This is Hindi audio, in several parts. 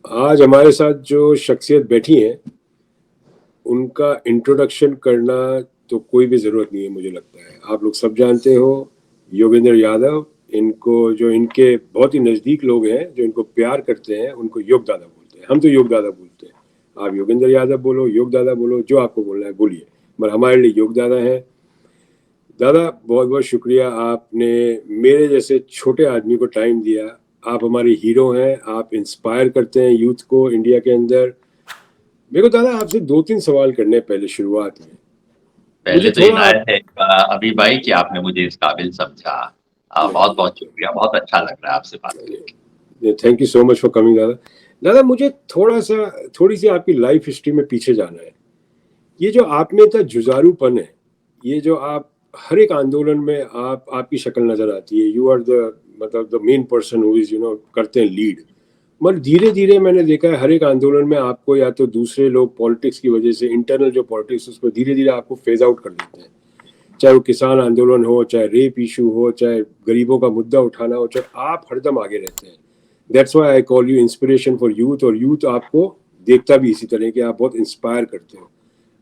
आज हमारे साथ जो शख्सियत बैठी हैं, उनका इंट्रोडक्शन करना तो कोई भी ज़रूरत नहीं है मुझे लगता है। आप लोग सब जानते हो योगेंद्र यादव, इनको जो इनके बहुत ही नज़दीक लोग हैं, जो इनको प्यार करते हैं, उनको योग दादा बोलते हैं। हम तो योग दादा बोलते हैं। आप योगेंद्र यादव बोलो, योग दादा बोलो, जो आपको बोलना है बोलिए, मगर हमारे लिए योग दादा है। दादा बहुत बहुत शुक्रिया, आपने मेरे जैसे छोटे आदमी को टाइम दिया। आप हमारे हीरो हैं, आप इंस्पायर करते हैं यूथ को इंडिया के अंदर। मेरे को दादा आपसे 2-3 सवाल करने हैं पहले शुरुआत में। मुझे पहले तो थोड़ा आप इनायत है अभी भाई कि आपने मुझे इस काबिल समझा। बहुत बहुत शुक्रिया, बहुत अच्छा लग रहा है आपसे बात करके। Thank you so much for coming दादा। दादा मुझे थोड़ी सी आपकी लाइफ हिस्ट्री में पीछे जाना है। ये जो आप में इतना जुझारूपन है, ये जो आप हर एक आंदोलन में आप आपकी शक्ल नजर आती है। यू आर द मतलब the main person who is करते हैं लीड। मगर धीरे धीरे मैंने देखा है हर एक आंदोलन में आपको या तो दूसरे लोग पॉलिटिक्स की वजह से इंटरनल जो पॉलिटिक्स उसको धीरे धीरे आपको फेज आउट कर देते हैं। चाहे वो किसान आंदोलन हो, चाहे रेप इशू हो, चाहे गरीबों का मुद्दा उठाना हो, चाहे आप हरदम आगे रहते हैं। That's why I call you inspiration for youth. और यूथ आपको देखता भी इसी तरह कि आप बहुत इंस्पायर करते हो।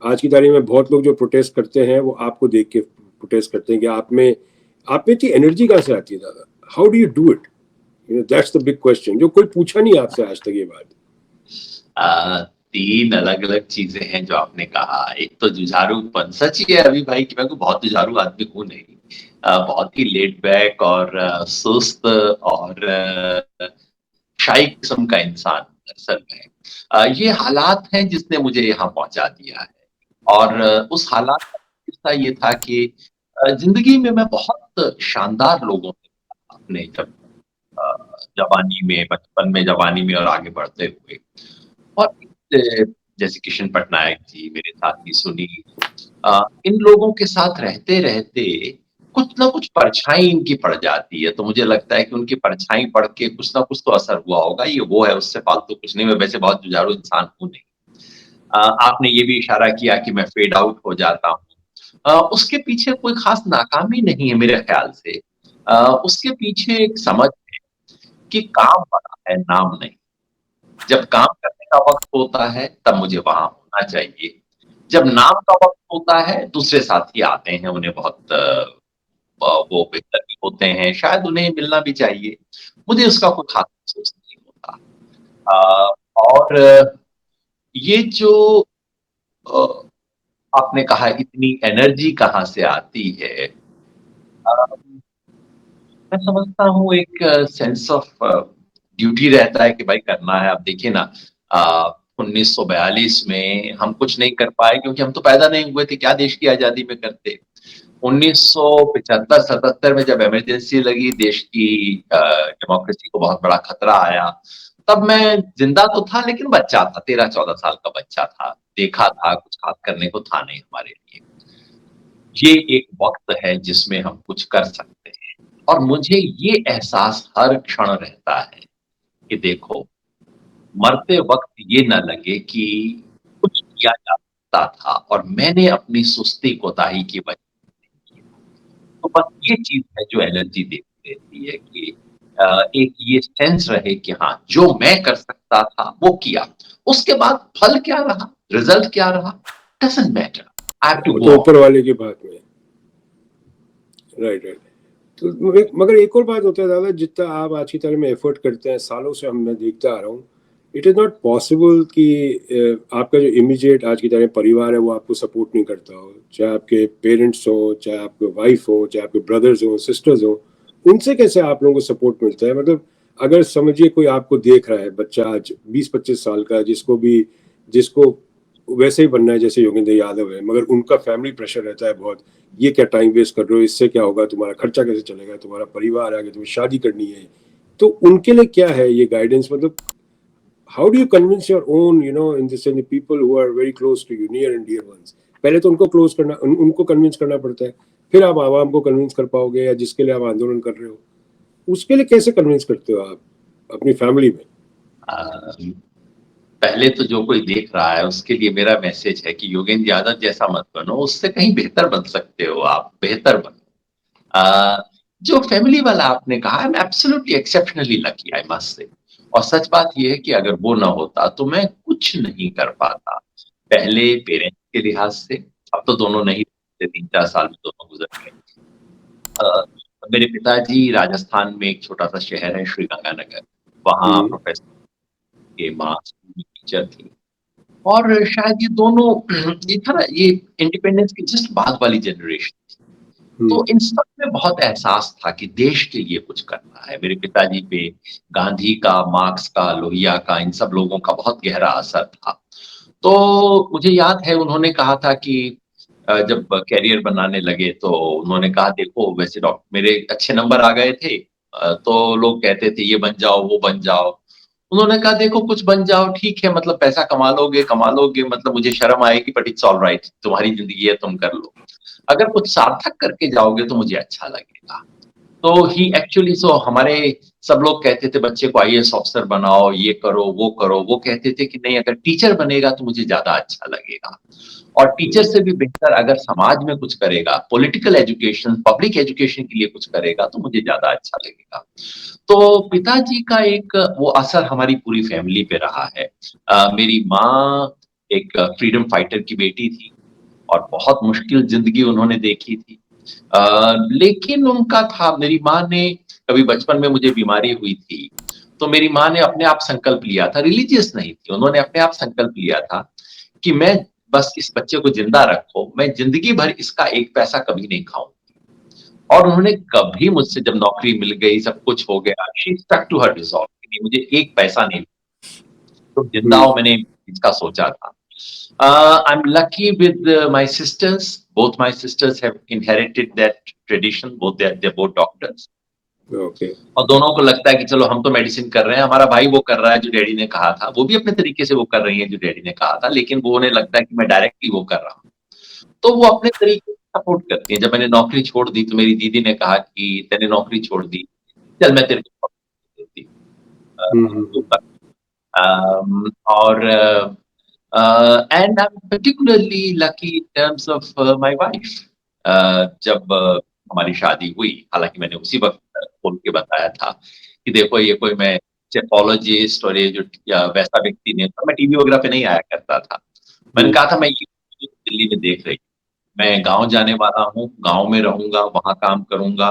आज की तारीख में बहुत लोग जो प्रोटेस्ट करते हैं वो आपको देख के प्रोटेस्ट करते हैं कि आप में इतनी एनर्जी कहाँ से आती है दादा? How do you do it? That's the big question जो कोई पूछा नहीं आपसे आज तक ये बात। तीन अलग अलग चीजें हैं जो आपने कहा। एक तो जुझारूपन, सच ही है अभी भाई कि मैं कोई बहुत जुझारू आदमी हूं नहीं। बहुत ही लेट बैक और सुस्त और शाही किस्म का इंसान दरअसल में। ये हालात हैं जिसने मुझे यहाँ पहुंचा दिया है। और उस हालात का हिस्सा ये था कि जिंदगी में मैं बहुत शानदार लोगों से अपने जब जवानी में, बचपन में, जवानी में और आगे बढ़ते हुए। और जैसे किशन पटनायक जी, मेरे साथी सुनील, इन लोगों के साथ रहते रहते कुछ ना कुछ परछाई इनकी पड़ जाती है। तो मुझे लगता है कि उनकी परछाई पड़ के कुछ ना कुछ तो असर हुआ होगा। ये वो है, उससे फालतू कुछ नहीं। मैं वैसे बहुत जुझारू इंसान हूं नहीं। आपने ये भी इशारा किया कि मैं फेड आउट हो जाता हूँ। उसके पीछे कोई खास नाकामी नहीं है मेरे ख्याल से। उसके पीछे एक समझ है कि काम बड़ा है, नाम नहीं। जब काम करने का वक्त होता है तब मुझे वहां होना चाहिए। जब नाम का वक्त होता है दूसरे साथी आते हैं, उन्हें बहुत वो बेहतर भी होते हैं, शायद उन्हें मिलना भी चाहिए। मुझे उसका कोई खास महसूस नहीं होता। और ये जो अ, आपने कहा इतनी एनर्जी कहाँ से आती है, मैं समझता हूँ एक सेंस ऑफ ड्यूटी रहता है कि भाई करना है। आप देखिए ना, 1942 में हम कुछ नहीं कर पाए क्योंकि हम तो पैदा नहीं हुए थे। क्या देश की आजादी में करते। 1975-77 में जब इमरजेंसी लगी, देश की डेमोक्रेसी को बहुत बड़ा खतरा आया, तब मैं जिंदा तो था लेकिन बच्चा था, 13-14 साल का बच्चा था। देखा था, कुछ खास करने को था नहीं हमारे लिए। ये एक वक्त है जिसमें हम कुछ कर सकते हैं। और मुझे ये एहसास हर क्षण रहता है कि देखो, मरते वक्त ये ना लगे कि कुछ किया जा सकता था और मैंने अपनी सुस्ती कोताही की वजह से किया। तो बस ये चीज है जो एनर्जी देती रहती है कि एक ये सेंस रहे कि हाँ, जो मैं कर सकता था वो किया। उसके बाद फल क्या रहा, रिजल्ट क्या रहा, doesn't matter. I have to वो गो तो ऑन। ऊपर वाले की बात में। Right right. तो मगर एक और बात होता है दादा, जितना आप आज की तारीख में एफर्ट करते हैं, सालों से हम मैं देखता आ रहा हूँ, इट इज़ नॉट पॉसिबल कि आपका जो इमीडिएट आज की तारीख में परिवार है वो आपको सपोर्ट नहीं करता हो। चाहे आपके पेरेंट्स हो, चाहे आपके वाइफ हो, चाहे आपके ब्रदर्स हो, सिस्टर्स हो, उनसे कैसे आप लोगों को सपोर्ट मिलता है? मतलब अगर समझिए कोई आपको देख रहा है, बच्चा आज 20-25 साल का, जिसको वैसे ही बनना है जैसे योगेंद्र यादव है, मगर उनका फैमिली प्रेशर रहता है बहुत। ये क्या टाइम वेस्ट कर रहे हो, इससे क्या होगा, तुम्हारा खर्चा कैसे चलेगा, तुम्हारा परिवार आगे, तुम्हें शादी करनी है। तो उनके लिए क्या है ये गाइडेंस? मतलब how do you convince your own in this people who are very close to you, near and dear ones? पहले तो उनको क्लोज करना, उनको कन्विंस करना पड़ता है, फिर आप आवाम को कन्विंस कर पाओगे, या जिसके लिए आप आंदोलन कर रहे हो उसके लिए कैसे कन्विंस करते हो आप अपनी फैमिली में? पहले तो जो कोई देख रहा है उसके लिए मेरा मैसेज है कि योगेंद्र यादव जैसा मत बनो, उससे कहीं बेहतर बन सकते हो। आप बेहतर बनो। जो फैमिली वाला आपने कहा, I am absolutely exceptionally lucky, I must say. और सच बात ये है कि अगर वो ना होता तो मैं कुछ नहीं कर पाता। पहले पेरेंट्स के लिहाज से, अब तो दोनों नहीं रहते, 3-4 साल में दोनों गुज़र गए। अ, मेरे पिताजी राजस्थान में एक छोटा-सा शहर है श्रीगंगानगर, वहाँ हम्म, प्रोफ़ेसर के माँ स्कूल में टीचर थी। और शायद ये दोनों ये था ना, ये इंडिपेंडेंस के जस्ट बाद वाली जनरेशन। हम्म, तो इन सब में बहुत एहसास था कि देश के लिए कुछ करना है। मेरे पिताजी पे गांधी का, मार्क्स का, लोहिया का, इन सब लोगों का बहुत गहरा असर था। तो मुझे याद है उन्होंने कहा था कि जब करियर बनाने लगे तो उन्होंने कहा देखो वैसे मेरे अच्छे नंबर आ गए थे, तो लोग कहते थे ये बन जाओ, वो बन जाओ। उन्होंने कहा देखो कुछ बन जाओ ठीक है, मतलब पैसा कमा लोगे मतलब मुझे शर्म आएगी बट इट्स ऑलराइट, तुम्हारी ज़िंदगी है तुम कर लो। अगर कुछ सार्थक करके जाओगे तो मुझे अच्छा लगेगा। तो ही एक्चुअली सो हमारे सब लोग कहते थे बच्चे को आईएएस ऑफिसर बनाओ, ये करो, वो करो। वो कहते थे कि नहीं अगर टीचर बनेगा तो मुझे ज़्यादा अच्छा लगेगा। और टीचर हम्म, से भी बेहतर अगर समाज में कुछ करेगा, पॉलिटिकल एजुकेशन, पब्लिक एजुकेशन के लिए कुछ करेगा तो मुझे ज़्यादा अच्छा लगेगा। तो पिताजी का एक वो असर हमारी पूरी फैमिली पे रहा है। मेरी माँ एक फ्रीडम फाइटर की बेटी थी और बहुत मुश्किल ज़िंदगी उन्होंने देखी थी। लेकिन उनका था, मेरी माँ ने कभी बचपन में मुझे बीमारी हुई थी, तो मेरी माँ ने अपने आप संकल्प लिया था, रिलीजियस नहीं थी, उन्होंने अपने आप संकल्प लिया था कि मैं बस इस बच्चे को ज़िंदा रखो, मैं ज़िंदगी भर इसका एक पैसा कभी नहीं खाऊँगी। और उन्होंने कभी मुझसे जब नौकरी मिल गई, सब कुछ हो गया, she stuck to her resolve कि मुझे एक पैसा नहीं, तुम ज़िंदा हम्म, हो, मैंने इसका सोचा था। I'm lucky with my sisters. Both my sisters have inherited that tradition. Both they're both doctors. Okay, और दोनों को लगता है कि चलो हम तो मेडिसिन कर रहे हैं, हमारा भाई वो कर रहा है जो डैडी ने कहा था, वो भी अपने तरीके से वो कर रही है जो डैडी ने कहा था, लेकिन वो उन्हें लगता है कि मैं डायरेक्टली वो कर रहा हूँ। तो वो अपने तरीके से सपोर्ट करती हैं। जब मैंने नौकरी छोड़ दी तो मेरी दीदी ने कहा कि तूने नौकरी छोड़ दी, चल मैं तेरे को नौकरी देती हूँ। तू हम्म, कर। और and I'm particularly lucky in terms of my wife. जब हमारी शादी हुई, हालाँकि मैंने उसी वक़्त खोल के बताया था कि देखो ये कोई मैं सेफोलॉजिस्ट और ये जो या वैसा व्यक्ति नहीं था, मैं टीवी वगैरह पे नहीं आया करता था। मैंने हम्म, कहा था मैं ये दिल्ली में देख रही हूँ। मैं गाँव जाने वाला हूँ, गाँव में रहूँगा, वहाँ काम करूँगा,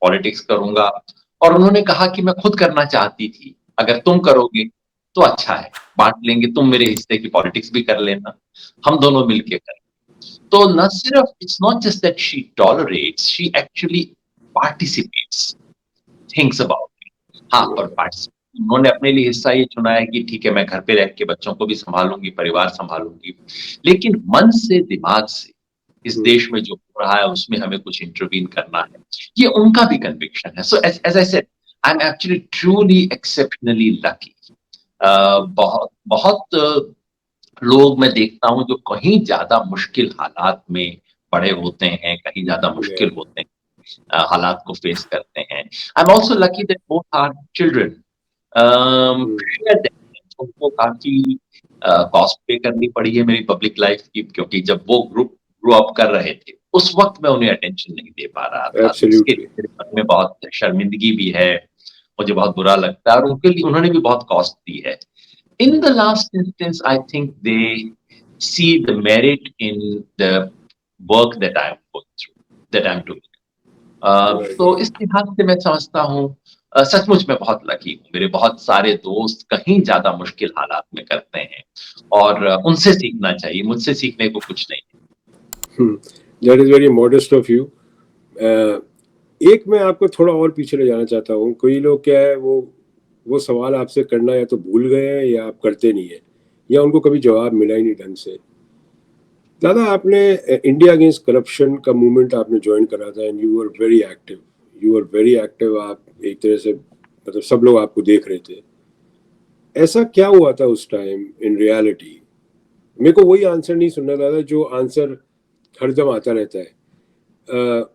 पॉलिटिक्स करूँगा। और उन्होंने कहा कि मैं खुद करना चाहती थी, अगर तुम करोगे तो अच्छा है, बाँट लेंगे, तुम मेरे हिस्से की पॉलिटिक्स भी कर लेना, हम दोनों मिलके करें। तो न सिर्फ it's not just that she tolerates, she actually participates, thinks about it. हाँ, और उन्होंने अपने लिए हिस्सा ये चुना है कि ठीक है, मैं घर पे रह के बच्चों को भी सँभालूँगी, परिवार सँभालूँगी। लेकिन मन से, दिमाग से, इस हम्म, देश में जो हो रहा है उसमें हमें कुछ इंटरवीन करना है। ये उनका भी कन्विक्शन है। So as I said, I am actually truly exceptionally lucky. बहुत बहुत लोग मैं देखता हूँ जो कहीं ज़्यादा मुश्किल हालात में बड़े होते हैं, कहीं ज़्यादा yeah, मुश्किल होते हैं, हालात को फेस करते हैं। I am also lucky that both our children hmm, share that, उनको काफ़ी कॉस्ट पे करनी पड़ी है मेरी पब्लिक लाइफ़ की, क्योंकि जब वो ग्रो अप कर रहे थे, उस वक़्त मैं उन्हें अटेंशन नहीं दे पा रहा था। तो इसके एब्सोल्युटली, लिए मेरे मन में बहुत शर्मिंदगी भी है, मुझे बहुत बुरा लगता है और उनके लिए उन्होंने भी बहुत कॉस्ट दी है। In the last instance, I think they see the merit in the work that I'm going through, that I'm doing. Right, तो इस लिहाज से मैं समझता हूँ सचमुच मैं बहुत लकी हूँ। मेरे बहुत सारे दोस्त कहीं ज़्यादा मुश्किल हालात में करते हैं और उनसे सीखना चाहिए, मुझसे सीखने को कुछ नहीं है। That is very modest of you. एक मैं आपको थोड़ा और पीछे ले जाना चाहता हूँ। कई लोग क्या है, वो सवाल आपसे करना या तो भूल गए हैं या आप करते नहीं है, या उनको कभी जवाब मिला ही नहीं ढंग से। दादा, आपने इंडिया अगेंस्ट करप्शन का मूवमेंट आपने ज्वाइन करा था, and you were very active, you were very active. आप एक तरह से मतलब सब लोग आपको देख रहे थे। ऐसा क्या हुआ था उस टाइम इन रियलिटी? मेरे को वही आंसर नहीं सुनना दादा जो आंसर हरदम आता रहता है। अ,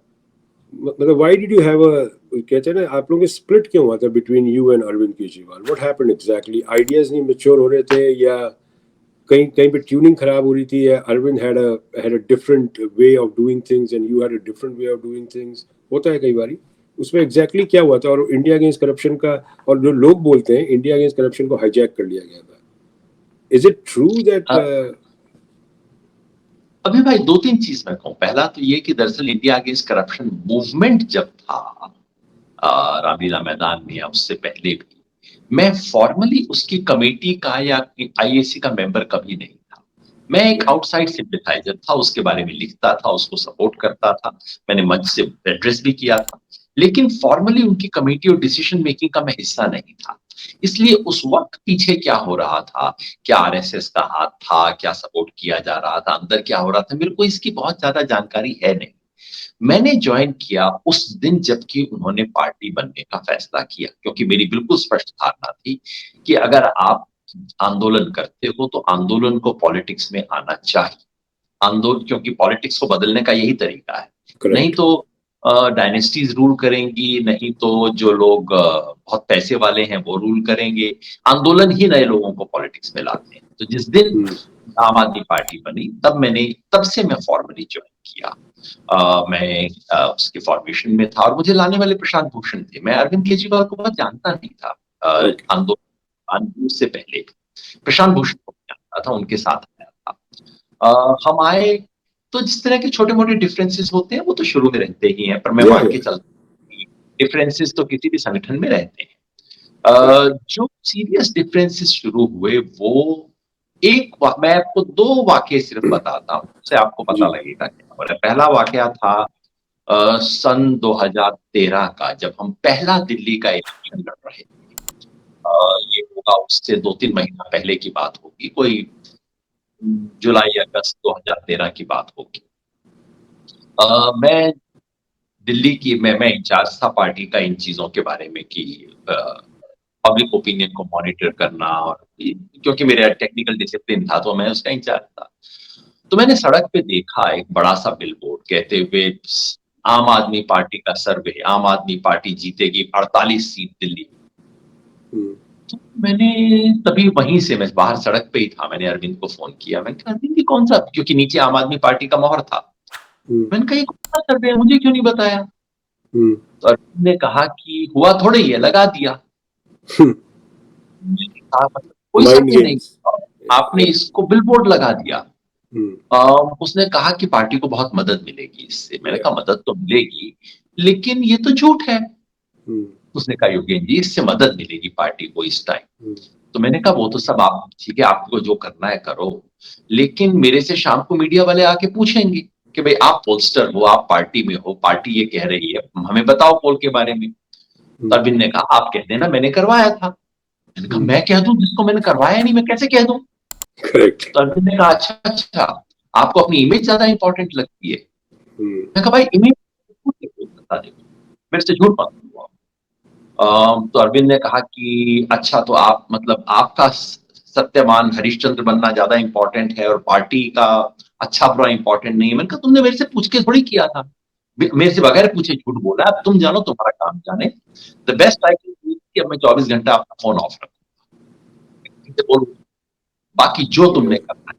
मतलब why did you have a, कहते हैं ना, आप लोगों के स्प्लिट क्यों हुआ था between you and Arvind Kejriwal? What happened exactly? Ideas नहीं मैच्योर हो रहे थे, या कहीं कहीं पे ट्यूनिंग खराब हो रही थी, या Arvind had a different way of doing things and you had a different way of doing things? होता है कई बारी। उसमें एग्जैक्टली क्या हुआ था, और इंडिया अगेंस्ट करप्शन का, और जो लोग बोलते हैं इंडिया अगेंस्ट करप्शन को हाईजैक कर लिया गया था, इज इट ट्रू दैट? अभी भाई दो तीन चीज मैं कहूँ। पहला तो ये कि दरअसल इंडिया अगेंस्ट करप्शन मूवमेंट जब था रामलीला मैदान में या उससे पहले भी, मैं फॉर्मली उसकी कमेटी का या आईएसी का मेंबर कभी नहीं था। मैं एक आउटसाइड सिंपैथाइजर था, उसके बारे में लिखता था, उसको सपोर्ट करता था, मैंने मंच से एड्रेस भी किया था, लेकिन फॉर्मली उनकी कमेटी और डिसीजन मेकिंग का मैं हिस्सा नहीं था। इसलिए उस वक्त पीछे क्या हो रहा था, क्या आरएसएस का हाथ था, क्या सपोर्ट किया जा रहा था, अंदर क्या हो रहा था, मेरे को इसकी बहुत ज्यादा जानकारी है नहीं। मैंने ज्वाइन किया उस दिन जबकि उन्होंने पार्टी बनने का फैसला किया, क्योंकि मेरी बिल्कुल स्पष्ट धारणा थी कि अगर आप आंदोलन करते हो तो आंदोलन को पॉलिटिक्स में आना चाहिए। आंदोलन, क्योंकि पॉलिटिक्स को बदलने का यही तरीका है। नहीं करेक्ट। तो डायनेस्टीज रूल करेंगी, नहीं तो जो लोग बहुत पैसे वाले हैं वो रूल करेंगे। आंदोलन ही नए लोगों को पॉलिटिक्स में लाते हैं। तो जिस दिन आम आदमी पार्टी बनी तब से मैं फॉर्मली ज्वाइन किया। मैं उसके फॉर्मेशन में था और मुझे लाने वाले प्रशांत भूषण थे। मैं अरविंद केजरीवाल को बहुत जानता नहीं था आंदोलन से पहले। प्रशांत भूषण को जानता था, उनके साथ आया था। हम आए तो जिस तरह के छोटे मोटे डिफरेंसेस होते हैं वो तो शुरू में रहते ही हैं, पर मैं मान के चलता हूँ डिफरेंसेस तो किसी भी संगठन में रहते हैं। जो सीरियस डिफरेंसेस शुरू हुए वो मैं आपको दो वाक्य सिर्फ बताता हूँ, उससे आपको पता लगेगा क्या हो रहा है। पहला वाकया था सन 2013 का, जब हम पहला दिल्ली का इलेक्शन लड़ रहे थे। ये होगा उससे 2-3 महीना पहले की बात होगी, कोई जुलाई अगस्त 2013 की बात होगी। मैं दिल्ली की मैं इंचार्ज था पार्टी का इन चीजों के बारे में कि पब्लिक ओपिनियन को मॉनिटर करना, और क्योंकि मेरा टेक्निकल डिसिप्लिन था तो मैं उसका इंचार्ज था। तो मैंने सड़क पे देखा एक बड़ा सा बिलबोर्ड कहते हुए आम आदमी पार्टी का सर्वे, आम आदमी पार्टी जीतेगी 48 सीट दिल्ली। तो मैंने तभी वहीं से, मैं बाहर सड़क पे ही था, मैंने अरविंद को फोन किया। मैंने कहा अरविंद ये कौन सा, क्योंकि नीचे आम आदमी पार्टी का मोहर था। मैंने कहा ये कौन सा सर्वे है, मुझे क्यों नहीं बताया? तो अरविंद ने कहा कि हुआ थोड़ा ही है, लगा दिया। मैंने कहा मतलब कोई सर्वे नहीं, आपने इसको बिलबोर्ड लगा दिया। उसने कहा कि पार्टी को बहुत मदद मिलेगी इससे। मैंने कहा मदद तो मिलेगी लेकिन ये तो झूठ है। उसने कहा योगेन जी इससे मदद मिलेगी पार्टी को इस टाइम। तो मैंने कहा वो तो सब आप ठीक है, आपको जो करना है करो, लेकिन मेरे से शाम को मीडिया वाले आके पूछेंगे कि भाई आप पोलस्टर हो, आप पार्टी में हो, पार्टी ये कह रही है, हमें बताओ पोल के बारे में। तो अरविंद ने कहा आप कह देना मैंने करवाया था। मैंने कहा मैं कह दूं, जिसको मैंने करवाया नहीं मैं कैसे कह दूं? तो अरविंद ने कहा अच्छा अच्छा, आपको अपनी इमेज ज्यादा इंपॉर्टेंट लगती है। मैं कहा भाई इमेज बता दे, मेरे से झूठ मत बोलो। तो अरविंद ने कहा कि अच्छा तो आप मतलब आपका सत्यवान हरिश्चंद्र बनना ज्यादा इंपॉर्टेंट है और पार्टी का अच्छा बुरा इंपॉर्टेंट नहीं है। मैंने कहा तुमने मेरे से पूछ के थोड़ी किया था, मेरे से बगैर पूछे झूठ बोला। अब तुम जानो तुम्हारा काम जाने। The best I can do कि अब मैं 24 घंटा आपका फोन ऑफ रखूंगा, बोलूँ बाकी जो तुमने करना है।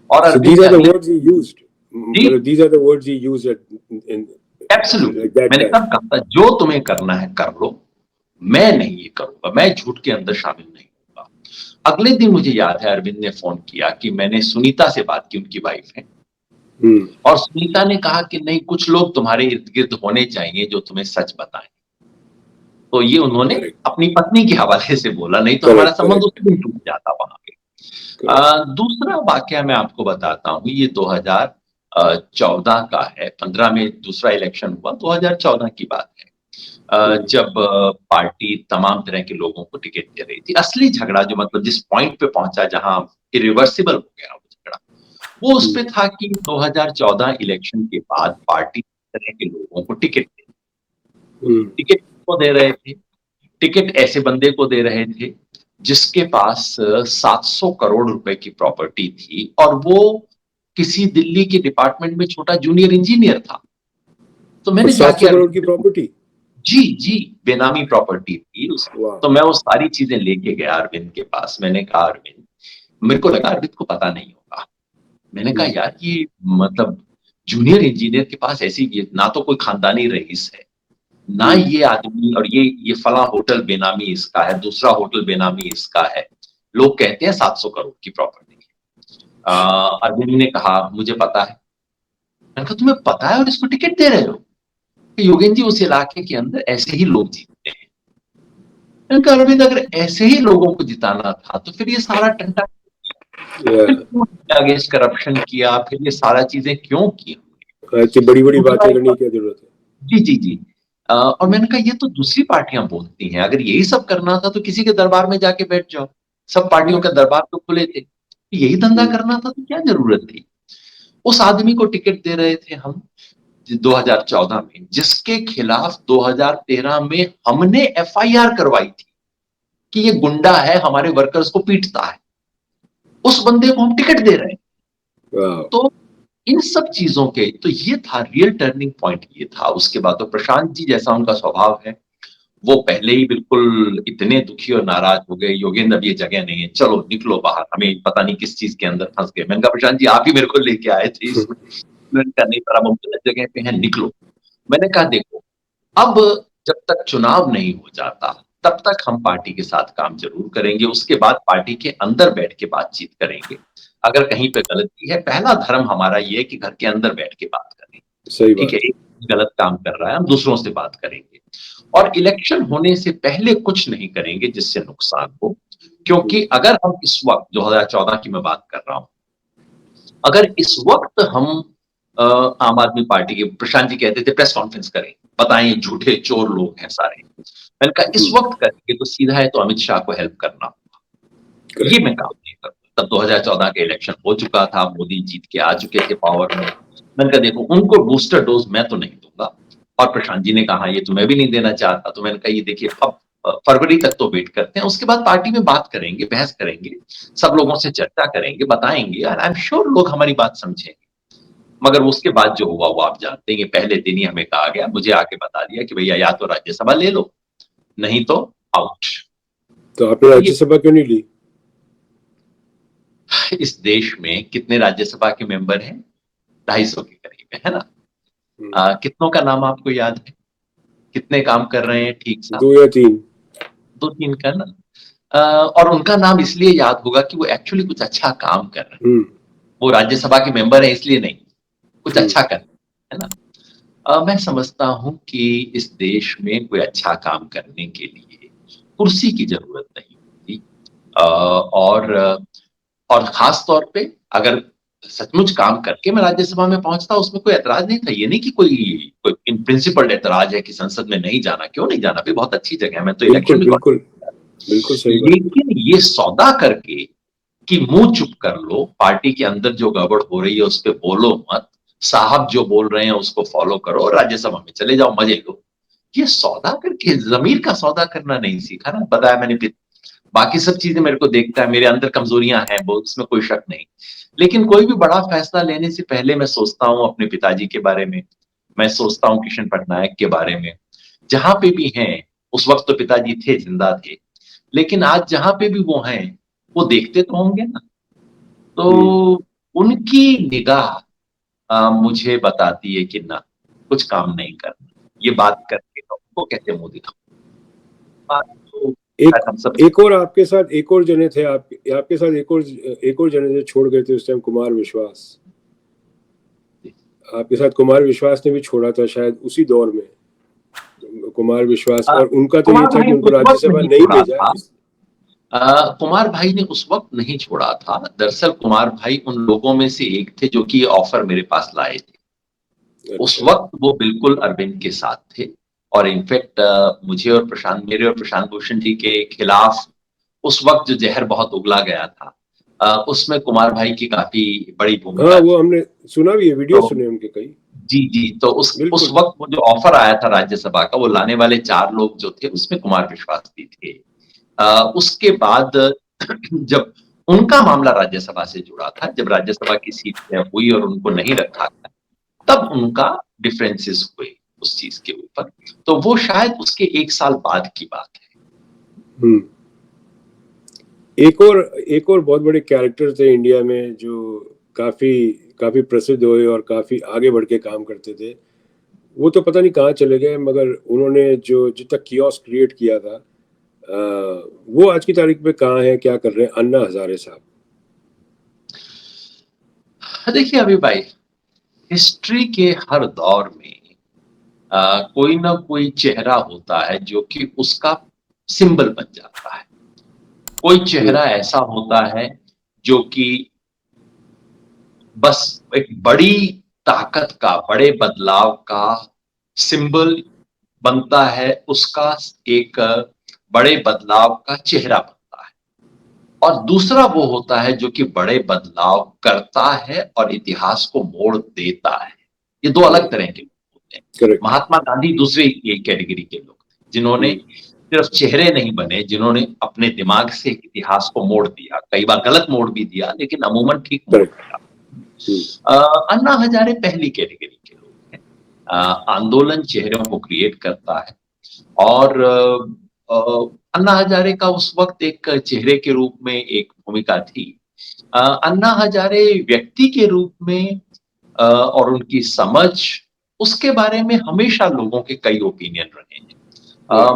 और So these Arvind are the अगली words he used. These are the words he used in absolutely, like that मैंने time. कब कहा था जो तुम्हें करना है कर लो, मैं नहीं ये करूंगा, मैं झूठ के अंदर शामिल नहीं होगा। अगले दिन मुझे याद है अरविंद ने फोन किया कि मैंने सुनीता से बात की, उनकी वाइफ है, और सुनीता ने कहा कि नहीं कुछ लोग तुम्हारे इर्द गिर्द होने चाहिए जो तुम्हें सच बताएं। तो ये उन्होंने अपनी पत्नी के हवाले से बोला, नहीं तो हमारा संबंध उस दिन टूट जाता वहां पे। दूसरा वाकया मैं आपको बताता हूँ, ये 2014 का है, 15 में दूसरा इलेक्शन हुआ, 2014 की बात है। जब पार्टी तमाम तरह के लोगों को टिकट दे रही थी। असली झगड़ा जो मतलब जिस पॉइंट पे पहुंचा जहां इरिवर्सिबल हो गया वो झगड़ा, वो उस पे था कि 2014 इलेक्शन के बाद पार्टी तरह के लोगों को टिकट टिकट को दे रहे थे। टिकट ऐसे बंदे को दे रहे थे जिसके पास 700 करोड़ रुपए की प्रॉपर्टी थी और वो किसी दिल्ली के डिपार्टमेंट में छोटा जूनियर इंजीनियर था। तो मैंने जाके 700 करोड़ की प्रॉपर्टी, जी जी बेनामी प्रॉपर्टी थी उसकी। तो मैं वो सारी चीजें लेके गया अरविंद के पास। मैंने कहा अरविंद, मेरे को लगा अरविंद को पता नहीं होगा। मैंने कहा यार ये मतलब जूनियर इंजीनियर के पास ऐसी ना तो कोई खानदानी रईस है, ना ये आदमी, और ये फला होटल बेनामी इसका है, दूसरा होटल बेनामी इसका है, लोग कहते हैं 700 करोड़ की प्रॉपर्टी है। अरविंद ने कहा मुझे पता है। मैंने कहा तुम्हें पता है और इसको टिकट दे रहे हो? कि योगेंद्र जी उस इलाके के अंदर ऐसे ही लोग जीतते हैं। मैंने कहा अरविंद अगर ऐसे ही लोगों को जिताना था तो फिर ये सारा टंटा अगेंस्ट करप्शन किया, फिर ये सारा चीजें क्यों की? बड़ी बड़ी बातें करने की क्या जरूरत है? जी जी जी। और मैंने कहा ये तो दूसरी पार्टियां बोलती हैं, अगर यही सब करना था तो किसी के दरबार में जाके बैठ जाओ, सब पार्टियों के दरबार तो खुले थे। यही धंधा करना था तो क्या जरूरत थी? उस आदमी को टिकट दे रहे थे हम 2014 में, जिसके खिलाफ 2013 में हमने एफआईआर करवाई थी कि ये गुंडा है, हमारे वर्कर्स को पीटता है, उस बंदे को हम टिकट दे रहे हैं। तो इन सब चीजों के तो ये था रियल टर्निंग पॉइंट, ये था। उसके बाद तो प्रशांत जी जैसा उनका स्वभाव है, वो पहले ही बिल्कुल इतने दुखी और नाराज हो गए, योगेंद्र अब ये जगह नहीं है, चलो निकलो बाहर, हमें पता नहीं किस चीज के अंदर फंस गए। मैंने कहा प्रशांत जी आप ही मेरे को लेके आए थे इसमें। मैंने कहा नहीं पर अब हम गलत जगह पे हैं, निकलो। मैंने कहा देखो, अब जब तक चुनाव नहीं हो जाता तब तक हम पार्टी के साथ काम जरूर करेंगे, उसके बाद पार्टी के अंदर बैठ के बातचीत करेंगे। अगर कहीं पे गलती है, पहला धर्म हमारा ये है कि घर के अंदर बैठ के बात करें। सही ठीक है, बात। एक गलत काम कर रहा है हम दूसरों से बात करेंगे, और इलेक्शन होने से पहले कुछ नहीं करेंगे जिससे नुकसान हो। क्योंकि अगर हम इस वक्त 2014 की मैं बात कर रहा हूं, अगर इस वक्त हम आम आदमी पार्टी के, प्रशांत जी कहते थे प्रेस कॉन्फ्रेंस करें, बताएं ये झूठे चोर लोग हैं सारे, मैंने कहा इस वक्त करेंगे तो सीधा है तो अमित शाह को हेल्प करना होगा, ये मैं काम नहीं करूंगा। तब 2014 के इलेक्शन हो चुका था, मोदी जीत के आ चुके थे पावर में। मैंने कहा देखो उनको बूस्टर डोज मैं तो नहीं दूंगा, और प्रशांत जी ने कहा ये तो मैं भी नहीं देना चाहता। तो मैंने कहा ये देखिए अब फरवरी तक तो वेट करते हैं, उसके बाद पार्टी में बात करेंगे, बहस करेंगे, सब लोगों से चर्चा करेंगे, बताएंगे, और आई एम श्योर लोग हमारी बात समझेंगे। मगर उसके बाद जो हुआ वो आप जानते हैं, पहले दिन ही हमें कहा गया, मुझे आके बता दिया कि भैया या तो राज्यसभा ले लो, नहीं तो आउट। तो आपने तो ये राज्यसभा क्यों नहीं ली? इस देश में कितने राज्यसभा के मेंबर हैं? 250 के करीब है ना? कितनों का नाम आपको याद है? कितने काम कर रहे हैं ठीक सा? 2 या 3। 2-3 का ना? और उनका नाम इसलिए याद होगा कि वो एक्चुअली कुछ अच्छा काम कर रहे हैं। वो राज्यसभा के मेंबर है इसलिए नहीं, कुछ अच्छा कर रहे हैं, है ना? मैं समझता हूं कि इस देश में कोई अच्छा काम करने के लिए कुर्सी की जरूरत नहीं होती, और खास तौर पे अगर सचमुच काम करके मैं राज्यसभा में पहुंचता, उसमें कोई ऐतराज नहीं था। ये नहीं कि कोई इन प्रिंसिपल ऐतराज है कि संसद में नहीं जाना, क्यों नहीं जाना, भी बहुत अच्छी जगह है, मैं तो बिल्कुल इलेक्शन भी बिल्कुल बिल्कुल सही बात। लेकिन ये सौदा करके कि मुंह चुप कर लो, पार्टी के अंदर जो गड़बड़ हो रही है उस पर बोलो मत, साहब जो बोल रहे हैं उसको फॉलो करो और राज्यसभा में चले जाओ, मजे लो, ये सौदा करके जमीर का सौदा करना नहीं सीखा ना। बताया मैंने, बाकी सब चीजें मेरे को देखता है, मेरे अंदर कमजोरियां हैं बहुत, उसमें कोई शक नहीं, लेकिन कोई भी बड़ा फैसला लेने से पहले मैं सोचता हूँ अपने पिताजी के बारे में, मैं सोचता हूँ किशन पटनायक के बारे में, जहां पे भी हैं। उस वक्त तो पिताजी थे, जिंदा थे, लेकिन आज जहां पे भी वो हैं वो देखते तो होंगे ना। तो उनकी निगाह मुझे बताती है कि ना, कुछ काम नहीं करना, ये बात करके तो उनको कैसे मुंह दिखाऊं। बात तो एक शायद हम सब। एक और आपके साथ एक और जने थे, आपके साथ एक और जने थे छोड़ गए थे उस टाइम, कुमार विश्वास। आपके साथ कुमार विश्वास ने भी छोड़ा था शायद उसी दौर में, कुमार विश्वास। और उनका तो ये कुमार था भाई कि उनको उस वक्त राज्यसभा नहीं नहीं छोड़ा भेजा। था। कुमार भाई ने उस वक्त नहीं छोड़ा था। दरअसल कुमार भाई उन लोगों में से एक थे जो कि ये ऑफर मेरे पास लाए थे। उस अच्छा। वक्त वो बिल्कुल अरविंद के साथ थे, और इनफैक्ट मुझे और प्रशांत, मेरे और प्रशांत भूषण जी के खिलाफ उस वक्त जो जहर बहुत उगला गया था, उसमें कुमार भाई की काफी बड़ी हाँ, भूमिका वो थी। हमने सुना भी है, वीडियो तो सुने उनके कई। जी जी, तो उस बिल्कुल। वक्त वो जो ऑफर आया था राज्यसभा का, वो लाने वाले 4 लोग जो थे उसमें कुमार विश्वास भी थे। उसके बाद जब उनका मामला राज्यसभा से जुड़ा था, जब राज्यसभा की सीट तय हुई और उनको नहीं रखा गया, तब उनका डिफरेंसेस हुए उस चीज के ऊपर। तो वो शायद उसके 1 साल बाद की बात है। एक और बहुत बड़े कैरेक्टर थे इंडिया में जो काफी काफी प्रसिद्ध हुए और काफी आगे बढ़ के काम करते थे। वो तो पता नहीं कहाँ चले गए, मगर उन्होंने जो जितना कियोस क्रिएट किया था, वो आज की तारीख में कहाँ है, क्या कर रहे हैं अन्ना हजारे साहब? देखिए अभी भाई, हिस्ट्री के हर दौर में कोई ना कोई चेहरा होता है जो कि उसका सिंबल बन जाता है। कोई चेहरा ऐसा होता है जो कि बस एक बड़ी ताकत का, बड़े बदलाव का सिंबल बनता है, उसका एक बड़े बदलाव का चेहरा बनता है। और दूसरा वो होता है जो कि बड़े बदलाव करता है और इतिहास को मोड़ देता है। ये दो अलग तरह के लोग होते हैं। करेक्ट। महात्मा गांधी दूसरे एक कैटेगरी के लोग थे, जिन्होंने सिर्फ चेहरे नहीं बने, जिन्होंने अपने दिमाग से इतिहास को मोड़ दिया। कई बार गलत मोड़ भी दिया, लेकिन अमूमन ठीक मोड़ करेक्ट। दिया। अन्ना हजारे पहली कैटेगरी के लोग हैं। आंदोलन चेहरों को क्रिएट करता है, और अन्ना हजारे का उस वक्त एक चेहरे के रूप में एक भूमिका थी। अन्ना हजारे व्यक्ति के रूप में और उनकी समझ, उसके बारे में हमेशा लोगों के कई ओपिनियन रहे हैं।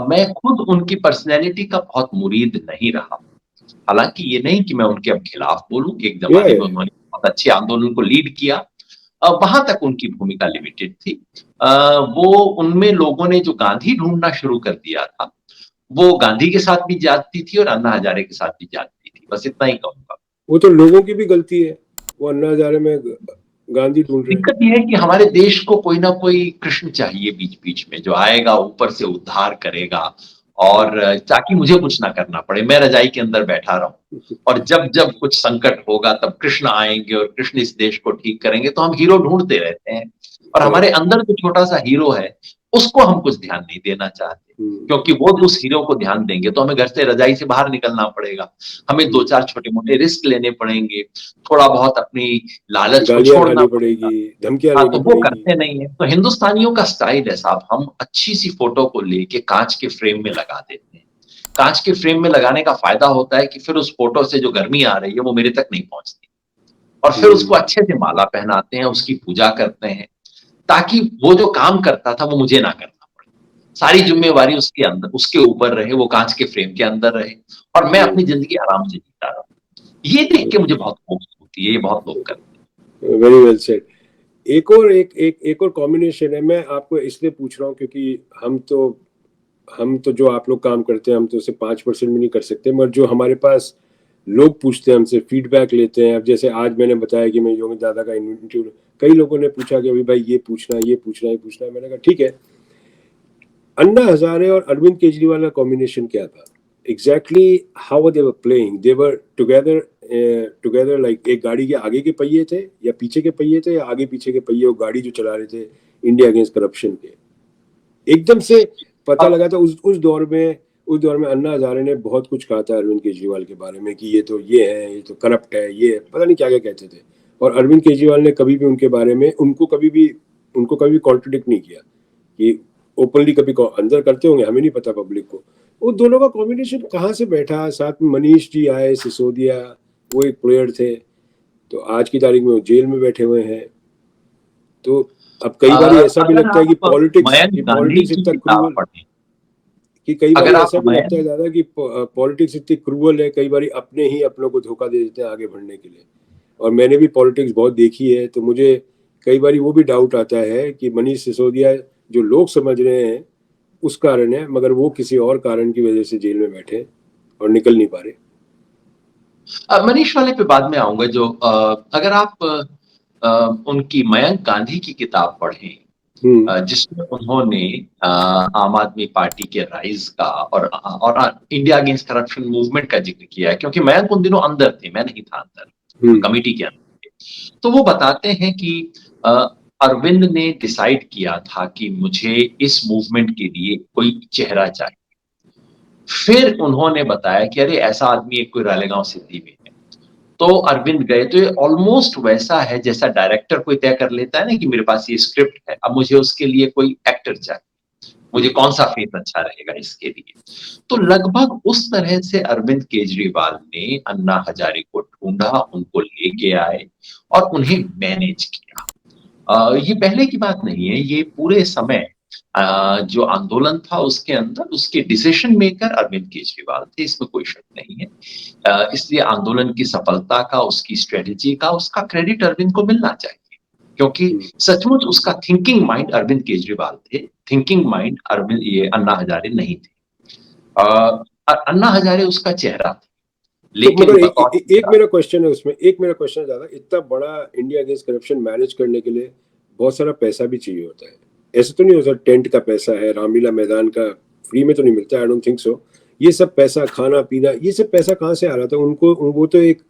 मैं खुद उनकी पर्सनैलिटी का बहुत मुरीद नहीं रहा। हालांकि ये नहीं कि मैं उनके अब खिलाफ बोलूं, एक जमाने में उन्होंने बहुत अच्छे आंदोलन को लीड किया, वहां तक उनकी भूमिका लिमिटेड थी। वो उनमें लोगों ने जो गांधी ढूंढना शुरू कर दिया था, वो गांधी के साथ भी जाती थी और अन्ना हजारे के साथ भी जाती थी। बस इतना ही कहूंगा। वो तो लोगों की भी गलती है, वो अन्ना हजारे में गांधी ढूंढ रहे हैं। दिक्कत यह है कि हमारे देश को कोई ना कोई कृष्ण चाहिए बीच बीच में, जो आएगा ऊपर से उद्धार करेगा, और ताकि मुझे कुछ ना करना पड़े, मैं रजाई के अंदर बैठा रहूं। और जब जब कुछ संकट होगा तब कृष्ण आएंगे और कृष्ण इस देश को ठीक करेंगे। तो हम हीरो ढूंढते रहते हैं, और हमारे अंदर जो छोटा सा हीरो है उसको हम कुछ ध्यान नहीं देना चाहते, क्योंकि वो उस हीरो को ध्यान देंगे तो हमें घर से रजाई से बाहर निकलना पड़ेगा, हमें दो चार छोटे मोटे रिस्क लेने पड़ेंगे, थोड़ा बहुत अपनी लालच को गालियां छोड़ना खानी पड़ेगा। पड़ेगी, धमकियां हाँ, लेनी तो वो पड़ेगी। करते नहीं है। तो हिंदुस्तानियों का स्टाइल है साहब, हम अच्छी सी फोटो को लेके कांच के फ्रेम में लगा देते हैं। कांच के फ्रेम में लगाने का फायदा होता है कि फिर उस फोटो से जो गर्मी आ रही है वो मेरे तक नहीं पहुंचती, और फिर उसको अच्छे से माला पहनाते हैं, उसकी पूजा करते हैं, ताकि वो जो काम करता था वो मुझे ना करना पड़े, सारी जिम्मेवारी उसके अंदर, उसके ऊपर रहे, वो कांच के फ्रेम के अंदर रहे, और मैं अपनी जिंदगी आराम से जीता रहा। ये देख के मुझे बहुत खुशी होती है, ये बहुत लोग करते हैं। Very well said. एक और कॉम्बिनेशन है, मैं आपको इसलिए पूछ रहा हूँ क्योंकि हम तो जो आप लोग काम करते हैं हम तो उसे 5% भी नहीं कर सकते, मगर जो हमारे पास लोग पूछते हैं, हमसे फीडबैक लेते हैं। अब जैसे आज मैंने बताया कि मैं योगी दादा का इंटरव्यू, कई लोगों ने पूछा कि अभी भाई ये पूछना ये पूछना ये पूछना, मैंने कहा ठीक है। अन्ना हजारे और अरविंद केजरीवाल का कॉम्बिनेशन क्या था? Exactly how they were playing, they were together like एक गाड़ी के आगे के पहिए थे या पीछे के पहिए थे, या आगे पीछे के पहिए वो गाड़ी जो चला रहे थे इंडिया अगेंस्ट करप्शन के। एकदम से पता अब लगा था उस दौर में अन्ना हजारे ने बहुत कुछ कहा था अरविंद केजरीवाल के बारे में कि ये तो ये है, ये तो करप्ट है, ये पता नहीं क्या क्या कहते थे। और अरविंद केजरीवाल ने कभी भी उनके बारे में उनको कभी कॉन्ट्रडिक्ट नहीं किया कि ओपनली कभी अंदर करते होंगे, हमें नहीं पता पब्लिक को। वो दोनों का कॉम्बिनेशन कहाँ से बैठा, साथ में मनीष जी आए, सिसोदिया, वो एक प्लेयर थे, तो आज की तारीख में वो जेल में बैठे हुए हैं। तो अब कई बार ऐसा भी अगर लगता है कि आप पॉलिटिक्स मयंक कि गांधी पॉलिटिक्स की इतना किताब क्रूअल, पढ़ें, कि कई बार अगर आप ऐसा भी लगता है मयंक दादा कि पॉलिटिक्स इतनी क्रूअल है, कई बार अपने ही अपनों को धोखा दे देते हैं आगे बढ़ने के लिए। और मैंने भी पॉलिटिक्स बहुत देखी है, तो मुझे कई बार वो भी डाउट आता है कि मनीष सिसोदिया जो लोग समझ रहे हैं उस कारण है, मगर वो किसी और कारण की वजह से जेल में बैठे और निकल नहीं पा रहे। मनीष वाले पे बाद में आऊंगा। जो अगर आप उनकी मयंक गांधी की किताब पढ़ें, जिसमें उन्होंने आम आदमी पार्टी के राइज का और इंडिया अगेंस्ट करप्शन मूवमेंट का जिक्र किया है, क्योंकि मयंक उन दिनों अंदर थे, मैं नहीं था अंदर, कमिटी के अंदर थे। तो वो बताते हैं कि अ, अरविंद ने डिसाइड किया था कि मुझे इस मूवमेंट के लिए कोई चेहरा चाहिए। फिर उन्होंने बताया कि अरे ऐसा आदमी एक कोई रालेगांव सिद्धि में है। तो अरविंद गए। तो ये ऑलमोस्ट वैसा है जैसा डायरेक्टर कोई तय कर लेता है ना कि मेरे पास ये स्क्रिप्ट है, अब मुझे उसके लिए कोई एक्टर चाहिए, मुझे कौन सा फेस अच्छा रहेगा इसके लिए। तो लगभग उस तरह से अरविंद केजरीवाल ने अन्ना हजारे को ढूंढा, उनको लेके आए और उन्हें मैनेज किया। ये पहले की बात नहीं है, ये पूरे समय जो आंदोलन था उसके अंदर उसके डिसीजन मेकर अरविंद केजरीवाल थे, इसमें कोई शक नहीं है। इसलिए आंदोलन की सफलता का, उसकी स्ट्रेटेजी का, उसका क्रेडिट अरविंद को मिलना चाहिए, क्योंकि हम्म, सचमुच उसका थिंकिंग माइंड अरविंद केजरीवाल थे, थिंकिंग माइंड अरविंद ये अन्ना हजारे नहीं थे। अन्ना हजारे उसका चेहरा थे, तो लेकिन मगर बतौर एक मेरा क्वेश्चन है उसमें, एक मेरा क्वेश्चन है, दादा इतना बड़ा इंडिया अगेंस्ट करप्शन मैनेज करने के लिए बहुत सारा पैसा भी चाहिए होता है। ऐसा तो नहीं होता टेंट का पैसा है, रामलीला मैदान का फ्री में तो नहीं मिलता, आई डोंट थिंक सो। ये सब पैसा, खाना पीना, ये सब पैसा कहाँ से आ रहा था उनको? वो तो एक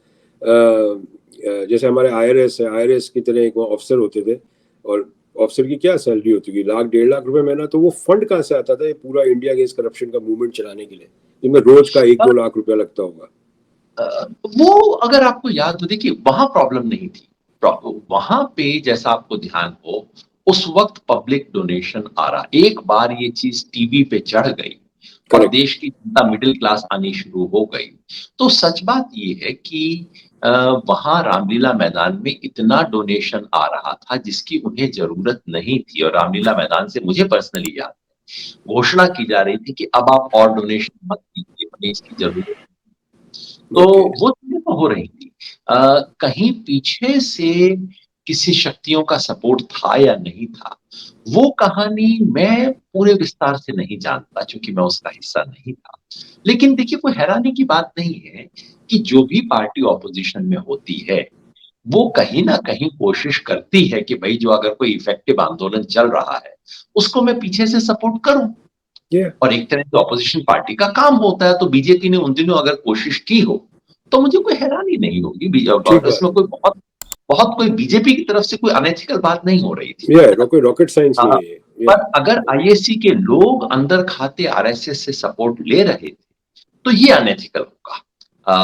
जैसे हमारे आईआरएस है, आईआरएस की तरह एक ऑफिसर होते थे, और ऑफिसर की क्या सैलरी होती थी, लाख 1.5 लाख रुपए महीना। तो वो फंड कहाँ से आता था ये पूरा इंडिया अगेंस्ट करप्शन का मूवमेंट चलाने के लिए, जिनमें रोज का 1-2 लाख रुपया लगता होगा? वो अगर आपको याद हो, देखिए वहां प्रॉब्लम नहीं थी। वहां पे जैसा आपको ध्यान हो, उस वक्त पब्लिक डोनेशन आ रहा, एक बार ये चीज टीवी पे चढ़ गई और करेक्ट। देश की जनता मिडिल क्लास आनी शुरू हो गई, तो सच बात ये है कि वहां रामलीला मैदान में इतना डोनेशन आ रहा था जिसकी उन्हें जरूरत नहीं थी। और रामलीला मैदान से मुझे पर्सनली याद है, घोषणा की जा रही थी कि अब आप और डोनेशन मत कीजिए, हमें इसकी जरूरत। तो ओके। वो चीजें तो हो रही थी। कहीं पीछे से किसी शक्तियों का सपोर्ट था या नहीं था, वो कहानी मैं पूरे विस्तार से नहीं जानता, क्योंकि मैं उसका हिस्सा नहीं था। लेकिन देखिए, कोई हैरानी की बात नहीं है कि जो भी पार्टी ऑपोजिशन में होती है, वो कहीं ना कहीं कोशिश करती है कि भाई जो अगर कोई इफेक्टिव आंदोलन चल रहा है, उसको मैं पीछे से सपोर्ट करूं। ये और एक तरह से ऑपोजिशन पार्टी का काम होता है। तो बीजेपी ने उन दिनों अगर कोशिश की हो, तो मुझे कोई हैरानी नहीं होगी। ठीक और बात इसमें कोई बहुत बहुत कोई बीजेपी की तरफ से कोई अनएथिकल बात नहीं हो रही थी। है। ये कोई रॉकेट साइंस नहीं हाँ, है ये। ये पर अगर आईएससी के लोग अंदर खाते आरएसएस से सपोर्ट ले रहे थे, तो ये अनएथिकल होगा।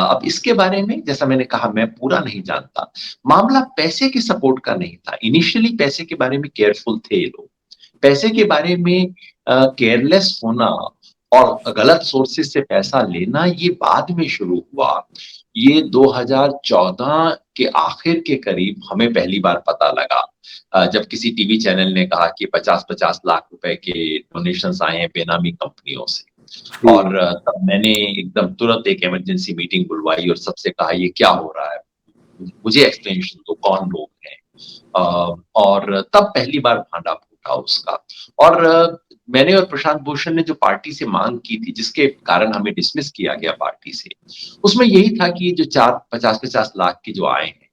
अब इसके बारे में जैसा मैंने कहा, मैं पूरा नहीं जानता। मामला पैसे के सपोर्ट का नहीं था। इनिशियली पैसे के बारे में केयरफुल थे ये लोग। पैसे के बारे में केयरलेस होना और गलत सोर्सेज से पैसा लेना, ये बाद में शुरू हुआ। ये 2014 के आखिर के करीब हमें पहली बार पता लगा, जब किसी टीवी चैनल ने कहा कि 50-50 लाख रुपए के डोनेशंस आए हैं बेनामी कंपनियों से। और तब मैंने एकदम तुरंत एक इमरजेंसी मीटिंग बुलवाई और सबसे कहा ये क्या हो रहा है, मुझे एक्सप्लेनेशन दो, कौन लोग हैं। और तब पहली बार भांडा फूटा उसका। और मैंने और प्रशांत भूषण ने जो पार्टी से मांग की थी, जिसके कारण हमें डिसमिस किया गया पार्टी से, उसमें यही था कि जो 50-50 लाख के जो आए हैं,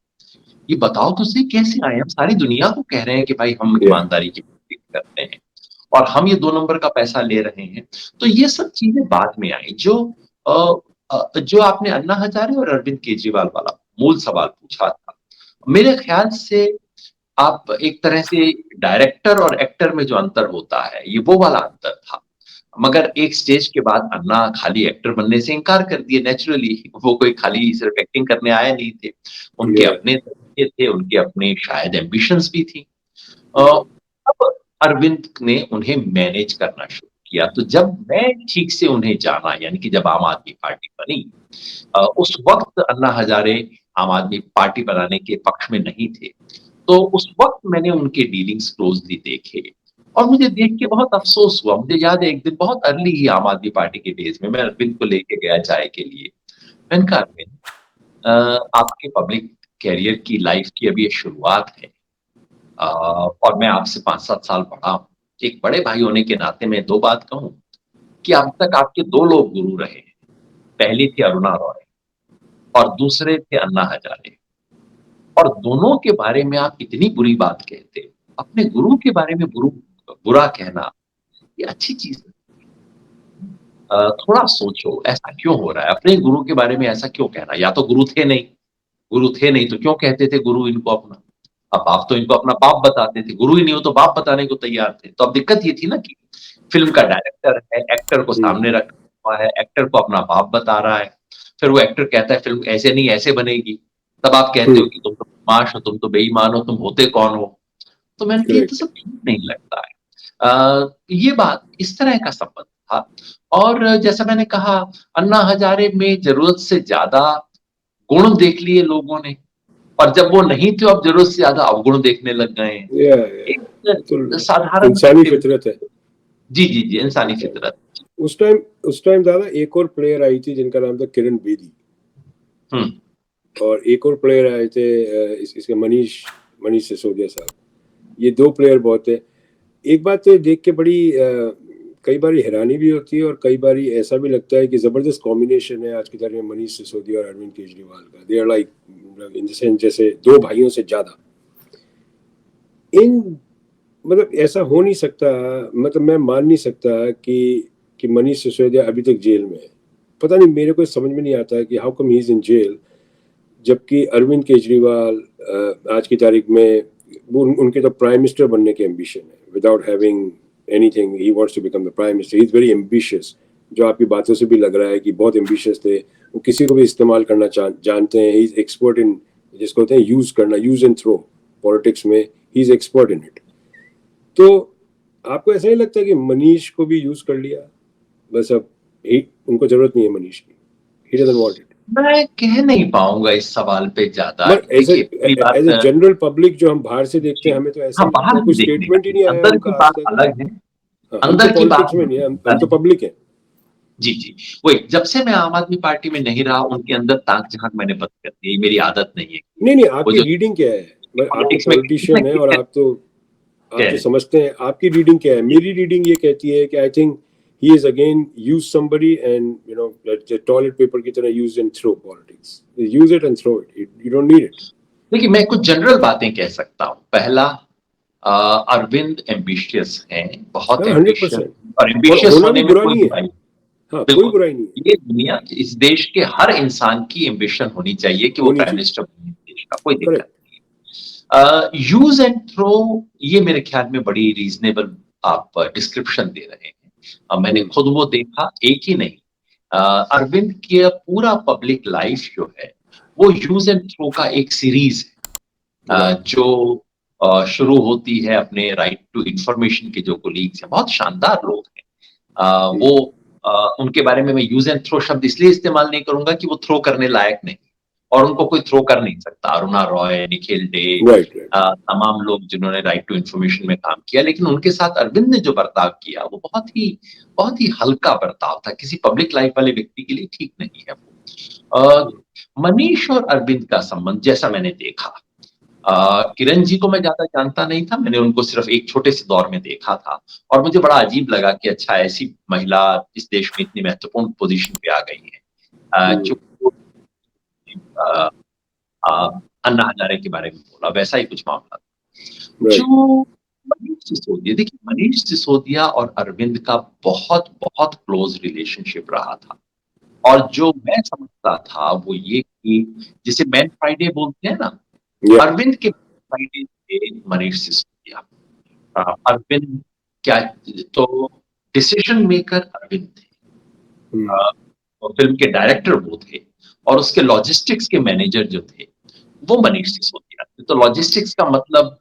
ये बताओ तो सही कैसे आए। हम सारी दुनिया को कह रहे हैं कि भाई हम या ईमानदारी की बात करते हैं, और हम ये 2 नंबर का पैसा ले रहे हैं। तो ये सब चीजें बाद में आई। जो आपने अन्ना हजारे और अरविंद केजरीवाल वाला मूल सवाल पूछा था, मेरे ख्याल से आप एक तरह से डायरेक्टर और एक्टर में जो अंतर होता है, ये वो वाला अंतर था। मगर एक स्टेज के बाद अन्ना खाली एक्टर बनने से इनकार कर दिए नेचुरली। वो कोई खाली सिर्फ एक्टिंग करने आए नहीं थे, उनके या अपने तरीके थे, उनके अपने शायद एम्बिशंस भी थी। अ, अब अरविंद ने उन्हें मैनेज करना शुरू किया। तो जब मैं ठीक से उन्हें जाना, यानी कि जब आम आदमी पार्टी बनी, उस वक्त अन्ना हजारे आम आदमी पार्टी बनाने के पक्ष में नहीं थे। तो उस वक्त मैंने उनके डीलिंग्स क्लोजली देखे, और मुझे देख के बहुत अफसोस हुआ। मुझे याद है एक दिन बहुत अर्ली ही आम आदमी पार्टी के डेज में मैं अरविंद को लेके गया चाय के लिए। मैंने कहा अरविंद, आपके पब्लिक कैरियर की लाइफ की अभी ये शुरुआत है, और मैं आपसे 5-7 साल बड़ा हूँ। एक बड़े भाई होने के नाते मैं 2 बात कहूँ कि अब तक आपके 2 लोग गुरु रहे हैं। पहली थी अरुणा रॉय और दूसरे थे अन्ना हजारे। और दोनों के बारे में आप इतनी बुरी बात कहते, अपने गुरु के बारे में बुरा कहना, ये अच्छी चीज़ नहीं। थोड़ा सोचो ऐसा क्यों हो रहा है? अपने गुरु के बारे में ऐसा क्यों कहना? या तो गुरु थे नहीं तो क्यों कहते थे गुरु इनको अपना? अब आप तो इनको अपना बाप बताते थे, गुरु ही नहीं हो तो बाप बताने को तैयार थे। तो अब दिक्कत ये थी ना कि फ़िल्म का डायरेक्टर है, एक्टर को सामने रखा हुआ है, एक्टर को अपना बाप बता रहा है। फिर वो एक्टर कहता है फ़िल्म ऐसे नहीं ऐसे बनेगी। तब आप कहते हो कि तुम तो बदमाश हो, तुम तो बेईमान हो, तुम होते कौन हो? तो मैंने कहा ये तो करेक्ट। सब ठीक नहीं लगता है। ये बात इस तरह का संबंध था। और जैसा मैंने कहा, अन्ना हजारे में ज़रूरत से ज़्यादा गुण देख लिए लोगों ने, और जब वो नहीं थे अब जरूरत से ज्यादा अवगुण देखने लग गए हैं। एक तो साधारण इंसानी फितरत है। जी जी जी, इंसानी फितरत। उस टाइम दादा एक और प्लेयर आई थी जिनका नाम था किरण बेदी, हम्म और एक और प्लेयर आए थे इसके मनीष सिसोदिया साहब। ये दो प्लेयर बहुत है। एक बात तो देख के बड़ी कई बार हैरानी भी होती है और कई बार ऐसा भी लगता है कि जबरदस्त कॉम्बिनेशन है आज की तारीख में मनीष सिसोदिया और अरविंद केजरीवाल का। They are like in the sense जैसे दो भाइयों से ज्यादा। इन मतलब ऐसा हो नहीं सकता, मतलब मैं मान नहीं सकता कि मनीष सिसोदिया अभी तक जेल में है। पता नहीं, मेरे को समझ में नहीं आता कि how come he is in jail, जबकि अरविंद केजरीवाल आज की तारीख में उनके तो प्राइम मिनिस्टर बनने के एम्बिशन है। Without having anything he wants to become the prime minister. He is very ambitious, जो आपकी बातों से भी लग रहा है कि बहुत एम्बिशियस थे। वो किसी को भी इस्तेमाल करना जानते हैं। ही इज एक्सपर्ट इन, जिसको कहते हैं यूज करना, यूज एंड थ्रो पॉलिटिक्स में। He is expert in it. तो आपको ऐसा नहीं लगता कि मनीष को भी यूज कर लिया बस? अब उनको जरूरत नहीं है मनीष की। He doesn't want it. मैं कह नहीं पाऊंगा इस सवाल पे ज्यादा। मगर देखिए पहली एज ए बात, जनरल पब्लिक जो हम बाहर से देखते जी, हैं, हमें तो ऐसा हाँ ही लगता बाहर है। से कोई देखने का स्टेटमेंट ही नहीं आया अंदर उनका की आज बात तक। अलग है। हाँ, हम तो अंदर की बात पॉलिटिक्स में नहीं है, हम तो पब्लिक है। जी जी, वही जब से मैं आम आदमी पार्टी में नहीं रहा उनके अंदर ताक झांक मैंने बंद कर दी। ये मेरी आदत नहीं है। नहीं, वो आपकी जो रीडिंग क्या है? आप तो पॉलिटिक्स में पॉलिटिशियन है और आप कह तो समझते हैं। आपकी रीडिंग क्या है? मेरी रीडिंग ये कहती है कि I think he is again use somebody and toilet paper की तरह use and throw politics. Use it and throw it, you don't need it. देखिए मैं कुछ जनरल बातें कह सकता हूँ। पहला, अरविंद एम्बिशियस हैं, बहुत हाँ, एम्बिशियस। 100%। और और एम्बिशियस होना भी होने में बुरा कोई नहीं है। बुराई नहीं। हाँ, कोई बिल्कुल, बुराई नहीं है। ये दुनिया इस देश के हर इंसान की एम्बिशन होनी चाहिए कि वो होनी प्राइम चाहिए। मिनिस्टर बने देश का, कोई दिक्कत करेक्ट। नहीं। यूज एंड थ्रो, ये मेरे ख्याल में बड़ी रीजनेबल आप डिस्क्रिप्शन दे रहे हैं। मैंने खुद वो देखा, एक ही नहीं। अरविंद की पूरा पब्लिक लाइफ जो है वो यूज एंड थ्रो का एक सीरीज है। राइट। जो शुरू होती है अपने राइट टू इंफॉर्मेशन के जो कोलीग्स हैं, बहुत शानदार लोग हैं। वो उनके बारे में मैं यूज एंड थ्रो शब्द इसलिए इस्तेमाल नहीं करूंगा कि वो थ्रो करने लायक नहीं, और उनको कोई थ्रो कर नहीं सकता। Aruna Roy, Nikhil day, right. Right. तमाम लोग जिन्होंने राइट टू इंफॉर्मेशन में काम किया, लेकिन उनके साथ अरविंद ने जो बर्ताव किया वो बहुत ही हल्का बर्ताव था, किसी पब्लिक लाइफ वाले व्यक्ति के लिए ठीक नहीं है वो। मनीष और अरविंद का संबंध जैसा मैंने देखा, किरण जी को मैं ज्यादा जानता नहीं था। मैंने उनको सिर्फ एक छोटे से दौर में देखा था और मुझे बड़ा अजीब लगा कि अच्छा, ऐसी महिला इस देश में इतनी महत्वपूर्ण पोजीशन पे आ गई है। अ, अन्ना हजारे के बारे में बोला, वैसा ही कुछ मामला था। राइट। जो मनीष सिसोदिया, देखिए मनीष सिसोदिया और अरविंद का बहुत बहुत क्लोज रिलेशनशिप रहा था। और जो मैं समझता था वो ये कि जिसे मैन फ्राइडे बोलते हैं ना, या। अरविंद के फ्राइडे थे मनीष सिसोदिया। अरविंद क्या, तो डिसीजन मेकर अरविंद थे। और फिल्म के डायरेक्टर वो थे, और उसके लॉजिस्टिक्स के मैनेजर जो थे वो मनीष सिसोदिया थे। तो लॉजिस्टिक्स का मतलब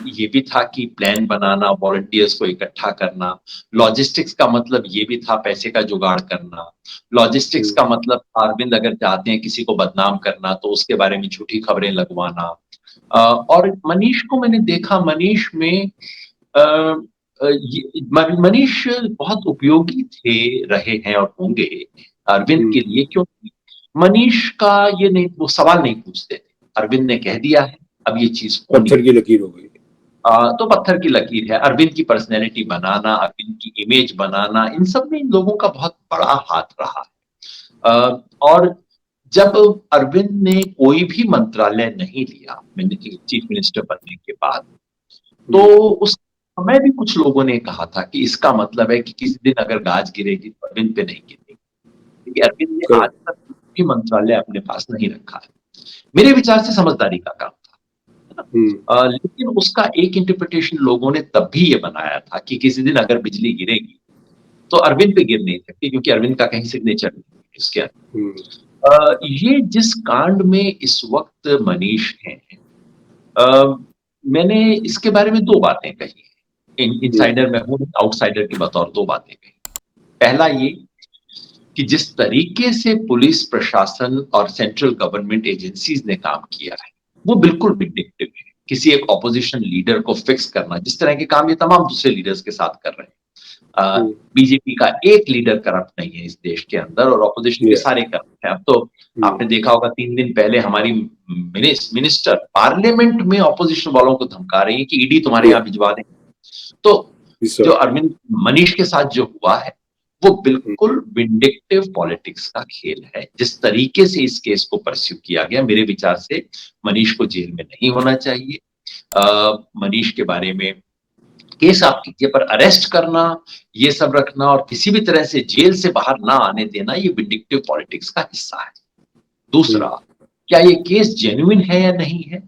ये भी था कि प्लान बनाना, वॉलंटियर्स को इकट्ठा करना। लॉजिस्टिक्स का मतलब ये भी था पैसे का जुगाड़ करना। लॉजिस्टिक्स का मतलब अरविंद अगर चाहते हैं किसी को बदनाम करना तो उसके बारे में झूठी खबरें लगवाना। और मनीष को मैंने देखा, मनीष में मनीष बहुत उपयोगी थे, रहे हैं और होंगे अरविंद के लिए। क्योंकि मनीष का ये नहीं, वो सवाल नहीं पूछते थे। अरविंद ने कह दिया है, अब ये चीज होनी पत्थर की लकीर हो गई। तो पत्थर की लकीर है। अरविंद की पर्सनैलिटी बनाना, अरविंद की इमेज बनाना, इन सब में इन लोगों का बहुत बड़ा हाथ रहा है। और जब अरविंद ने कोई भी मंत्रालय नहीं लिया चीफ मिनिस्टर बनने के बाद, तो उस समय भी कुछ लोगों ने कहा था कि इसका मतलब है कि किसी दिन अगर गाज गिरेगी तो अरविंद पे नहीं गिरेगी, क्योंकि अरविंद ने आज तक कोई भी मंत्रालय अपने पास नहीं रखा है। मेरे विचार से समझदारी का काम था। लेकिन उसका एक इंटरप्रिटेशन लोगों ने तब भी ये बनाया था कि किसी दिन अगर बिजली गिरेगी तो अरविंद पे गिर नहीं सकती, क्योंकि अरविंद का कहीं सिग्नेचर नहीं है इसके अंदर। ये जिस कांड में इस वक्त मनीष हैं, मैंने इसके बारे में दो बातें कही हैं। इनसाइडर में हूं, आउटसाइडर के बतौर दो बातें कही। पहला ये कि जिस तरीके से पुलिस प्रशासन और सेंट्रल गवर्नमेंट एजेंसीज ने काम किया है, वो बिल्कुल विंडिक्टिव है। किसी एक ऑपोजिशन लीडर को फिक्स करना, जिस तरह के काम ये तमाम दूसरे लीडर्स के साथ कर रहे हैं। बीजेपी का एक लीडर करप्ट नहीं है इस देश के अंदर, और ऑपोजिशन के या सारे करप्ट हैं। अब तो आपने देखा होगा 3 दिन पहले हमारी मिनिस्टर पार्लियामेंट में ऑपोजिशन वालों को धमका रही है कि ईडी तुम्हारे यहाँ भिजवा दें। तो जो अरविंद मनीष के साथ जो हुआ है वो बिल्कुल विंडिक्टिव पॉलिटिक्स का खेल है। जिस तरीके से इस केस को परस्यू किया गया, मेरे विचार से मनीष को जेल में नहीं होना चाहिए। मनीष के बारे में केस आप कीजिए, पर अरेस्ट करना, ये सब रखना और किसी भी तरह से जेल से बाहर ना आने देना, ये विंडिक्टिव पॉलिटिक्स का हिस्सा है। दूसरा, क्या ये केस जेन्युइन है या नहीं है?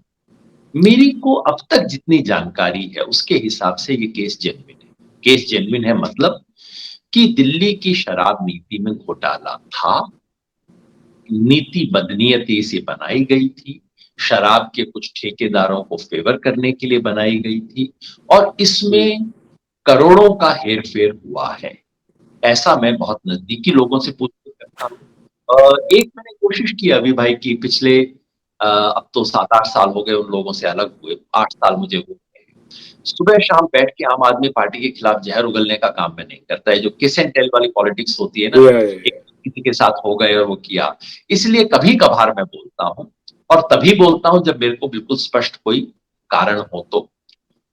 मेरी को अब तक जितनी जानकारी है उसके हिसाब से ये केस जेन्युइन है। केस जेन्युइन है मतलब कि दिल्ली की शराब नीति में घोटाला था, नीति बदनीयती से बनाई गई थी, शराब के कुछ ठेकेदारों को फेवर करने के लिए बनाई गई थी, और इसमें करोड़ों का हेरफेर हुआ है। ऐसा मैं बहुत नजदीकी लोगों से पूछताछ करता हूँ। एक मैंने कोशिश की अभी भाई की पिछले अब तो 7-8 साल हो गए उन लोगों से अलग हुए, 8 साल मुझे हुए। सुबह शाम बैठ के आम आदमी पार्टी के खिलाफ जहर उगलने का काम मैं नहीं करता है। जो किस एंड टेल वाली पॉलिटिक्स होती है ना, एक किसी के साथ हो गए और वो किया, इसलिए कभी कभार मैं बोलता हूँ, और तभी बोलता हूँ जब मेरे को बिल्कुल स्पष्ट कोई कारण हो।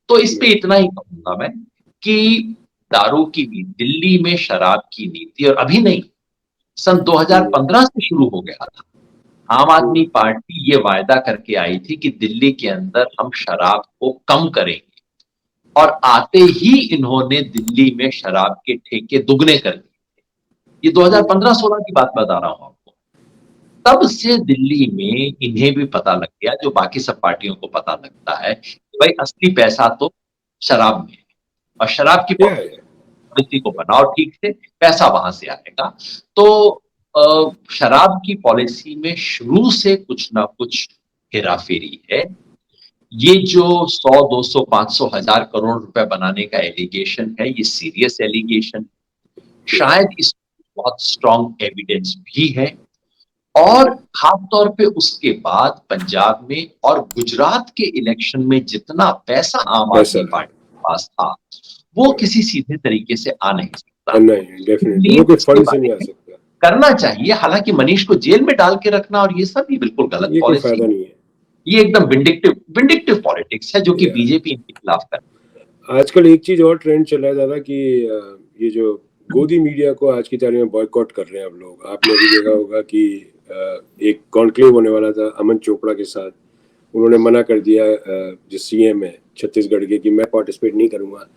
तो इस पे इतना ही कहूंगा मैं कि दारू की दिल्ली में शराब की नीति, और अभी नहीं, सन 2015 से शुरू हो गया था। आम आदमी पार्टी ये वायदा करके आई थी कि दिल्ली के अंदर हम शराब को कम करेंगे, और आते ही इन्होंने दिल्ली में शराब के ठेके दुगने कर दिए। ये 2015-16 की बात बता रहा हूं आपको। तब से दिल्ली में इन्हें भी पता लग गया, जो बाकी सब पार्टियों को पता लगता है, कि भाई असली पैसा तो शराब में है, और शराब की पॉलिसी को बनाओ ठीक से, पैसा वहां से आएगा। तो शराब की पॉलिसी में शुरू से कुछ ना कुछ हेराफेरी है। ये जो 100, 200, 500, 1000 करोड़ रुपए बनाने का एलिगेशन है, ये सीरियस एलिगेशन, शायद इस बहुत स्ट्रॉन्ग एविडेंस भी है। और खास तौर पे उसके बाद पंजाब में और गुजरात के इलेक्शन में जितना पैसा आम आदमी पार्टी के पास था, वो किसी सीधे तरीके से आ नहीं सकता। नहीं, डेफिनेटली वो कोई फंड से नहीं आ सकता। करना चाहिए, हालांकि मनीष को जेल में डाल के रखना और ये सब भी बिल्कुल गलत ये कोई पॉलिसी फायदा नहीं है। ये एकदम विंडिक्टिव पॉलिटिक्स है, जो कि बीजेपी इनके खिलाफ कर रही है। आजकल एक चीज और ट्रेंड चल रहा है दादा कि ये जो गोदी मीडिया को आज की तारीख में बॉयकॉट कर रहे हैं अब लोग। आपने भी देखा होगा कि एक कॉन्क्लेव होने वाला था अमन चोपड़ा के साथ, उन्होंने मना कर दिया जो सीएम है छत्तीसगढ़ के कि मैं पार्टिसिपेट नहीं करूंगा।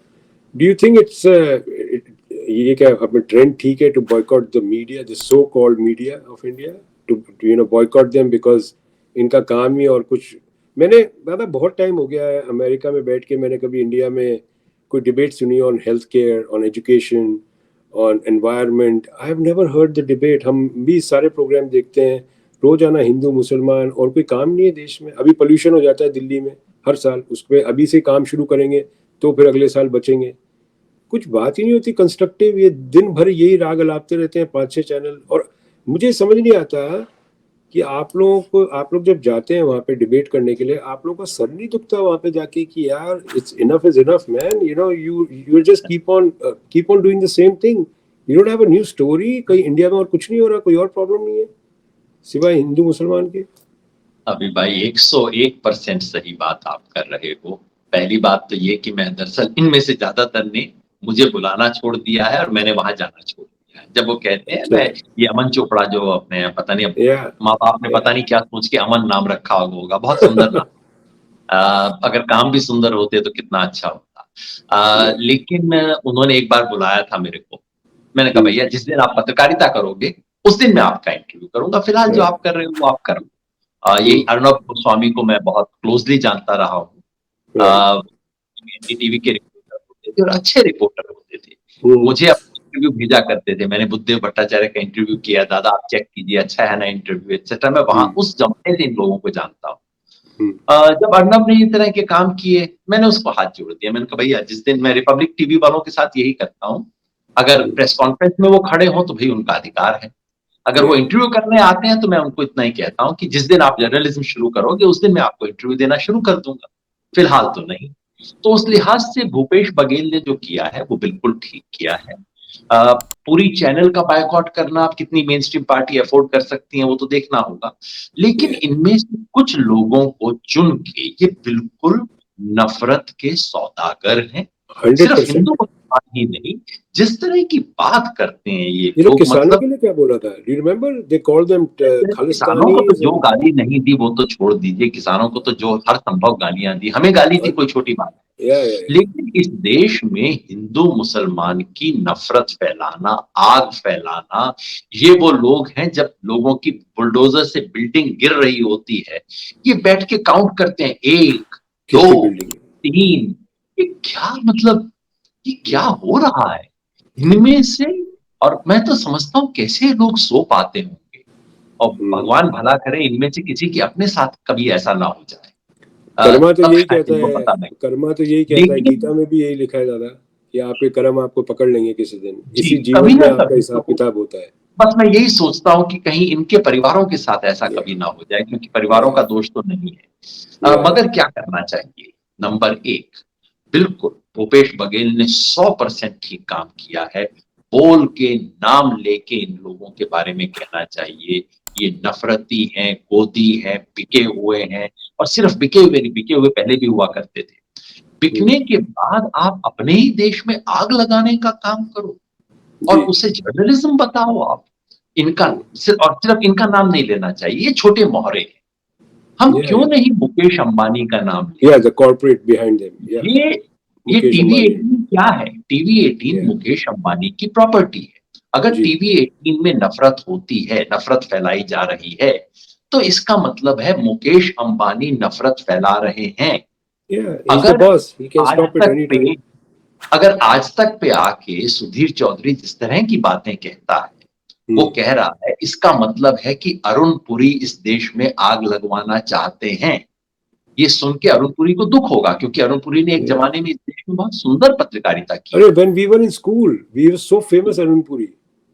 डू यू थिंक इट्स ये क्या अपने ट्रेंड ठीक है to boycott the media, the so called media of India, to you know boycott them because इनका काम ही और कुछ। मैंने दादा बहुत टाइम हो गया है अमेरिका में बैठ के, मैंने कभी इंडिया में कोई डिबेट सुनी on health care, on education, on environment. I have never heard the debate. हम भी सारे प्रोग्राम देखते हैं रोजाना, हिंदू मुसलमान, और कोई काम नहीं है देश में। अभी पोल्यूशन हो जाता है दिल्ली में हर साल, उस पर अभी से काम शुरू करेंगे तो फिर अगले साल बचेंगे। कुछ बात ही नहीं होती कंस्ट्रक्टिव। ये दिन भर यही राग अलापते रहते हैं 5-6 चैनल। और मुझे समझ नहीं आता कि आप लोग जब जाते हैं वहां पे डिबेट करने के लिए, आप लोगों का सर नहीं दुखता वहां पे जाके कि यार it's enough is enough man, you know, you just keep on doing the same thing, you don't have a new story. कहीं इंडिया में और कुछ नहीं हो रहा, कोई और प्रॉब्लम नहीं है सिवाय हिंदू मुसलमान के। अभी भाई 101% सही बात आप कर रहे हो। पहली बात तो ये कि मैं दरअसल इनमें से ज्यादातर ने मुझे बुलाना छोड़ दिया है और मैंने वहां जाना छोड़ दिया है। जब वो कहते हैं मैं, ये अमन चोपड़ा जो अपने पता नहीं माँ बाप ने पता नहीं क्या सोच के अमन नाम रखा होगा, बहुत सुंदर नाम। अगर काम भी सुंदर होते तो कितना अच्छा होता। लेकिन उन्होंने एक बार बुलाया था मेरे को। मैंने कहा भैया जिस दिन आप पत्रकारिता करोगे उस दिन मैं आपका इंटरव्यू करूंगा, फिलहाल जो आप कर रहे हो वो आप करो। ये अर्णब गोस्वामी को मैं बहुत क्लोजली जानता रहा हूँ। एनडीटीवी के रिपोर्टर होते थे और अच्छे रिपोर्टर होते थे। मुझे इंटरव्यू भेजा करते थे। मैंने बुद्धदेव भट्टाचार्य का इंटरव्यू किया, दादा आप चेक कीजिए अच्छा है ना इंटरव्यू एक्सेट्रा। मैं वहां उस जमाने से इन लोगों को जानता हूँ। जब अर्णब ने इस तरह के काम किए, मैंने उसको हाथ जोड़ दिया। मैंने कहा भैया जिस दिन मैं रिपब्लिक टीवी वालों के साथ यही करता हूँ, अगर प्रेस कॉन्फ्रेंस में वो खड़े हों तो भाई उनका अधिकार है, अगर वो इंटरव्यू करने आते हैं तो मैं उनको इतना ही कहता हूं कि जिस दिन आप जर्नलिज्म शुरू करोगे उस दिन मैं आपको इंटरव्यू देना शुरू कर दूंगा, फिलहाल तो नहीं। तो उस लिहाज से भूपेश बघेल ने जो किया है वो बिल्कुल ठीक किया है। पूरी चैनल का बायकॉट करना आप कितनी मेन स्ट्रीम पार्टी अफोर्ड कर सकती है वो तो देखना होगा, लेकिन इनमें से कुछ लोगों को चुन के ये बिल्कुल नफरत के सौदागर हैं। सिर्फ 100%। हिंदू मुसलमान ही नहीं, जिस तरह की बात करते हैं ये ये लोग लोग, किसानों मतलब के लिए क्या बोला था? Do you remember they call them किसानों को तो खालिस्तानीज? जो गाली नहीं दी वो तो छोड़ दीजिए, किसानों को तो जो हर संभव गालियां दी, हमें गाली दी कोई छोटी बात है। या लेकिन इस देश में हिंदू मुसलमान की नफरत फैलाना, आग फैलाना, ये वो लोग हैं जब लोगों की बुलडोजर से बिल्डिंग गिर रही होती है, ये बैठ के काउंट करते हैं 1 2 कितनी बिल्डिंग है। 3। ये क्या मतलब, ये क्या हो रहा है इनमें से? और मैं तो समझता हूँ कैसे लोग सो पाते होंगे, और भगवान भला करे इनमें से किसी के अपने साथ कभी ऐसा ना हो जाए। कर्मा तो तब यही शायद कहता इनको है, पता नहीं। कर्मा तो यही कहता है, लेकिन गीता में भी यही लिखा है दादा, कि आपके कर्म आपको पकड़ लेंगे किसी दिन, जी, इसी कभी जीवन में ना आपका कभी हिसाब तो किताब होता है। बस मैं यही सोचता हूँ कि कहीं इनके परिवारों के साथ ऐसा या कभी ना हो जाए, क्योंकि परिवारों का दोष तो नहीं है। या मगर क्या करना चाहिए? नंबर 1, बिल्कुल भूपेश बघेल ने 100% ठीक काम किया है। बोल के, नाम लेके इन लोगों के बारे में कहना चाहिए, ये नफरती हैं, गोदी हैं, बिके हुए हैं। और सिर्फ बिके हुए नहीं, बिके हुए पहले भी हुआ करते थे। बिकने के बाद आप अपने ही देश में आग लगाने का काम करो और जी। उसे जर्नलिज्म बताओ आप। इनका सिर्फ इनका नाम नहीं लेना चाहिए, ये छोटे मोहरे हैं। हम या क्यों नहीं मुकेश अंबानी का नाम लें? या द कॉर्पोरेट बिहाइंड देम, या ये ये मुकेश टीवी अंबानी। 18 क्या है? टीवी 18 या मुकेश अंबानी की प्रॉपर्टी है। अगर जी। टीवी 18 में नफरत होती है, नफरत फैलाई जा रही है, तो इसका मतलब है मुकेश अंबानी नफरत फैला रहे हैं। या ही इज द अगर बॉस, ही कैन आज स्टॉप इट तक एनी टाइम। पे अगर आज तक पे आके सुधीर चौधरी जिस तरह की बातें कहता है, वो कह रहा है, इसका मतलब है कि अरुण पुरी इस देश में आग लगवाना चाहते हैं। ये सुन के अरुण पुरी को दुख होगा, क्योंकि अरुण पुरी ने एक जमाने में इस देश में बहुत सुंदर पत्रकारिता की अरे है। When we were in school we were so famous Arun Puri.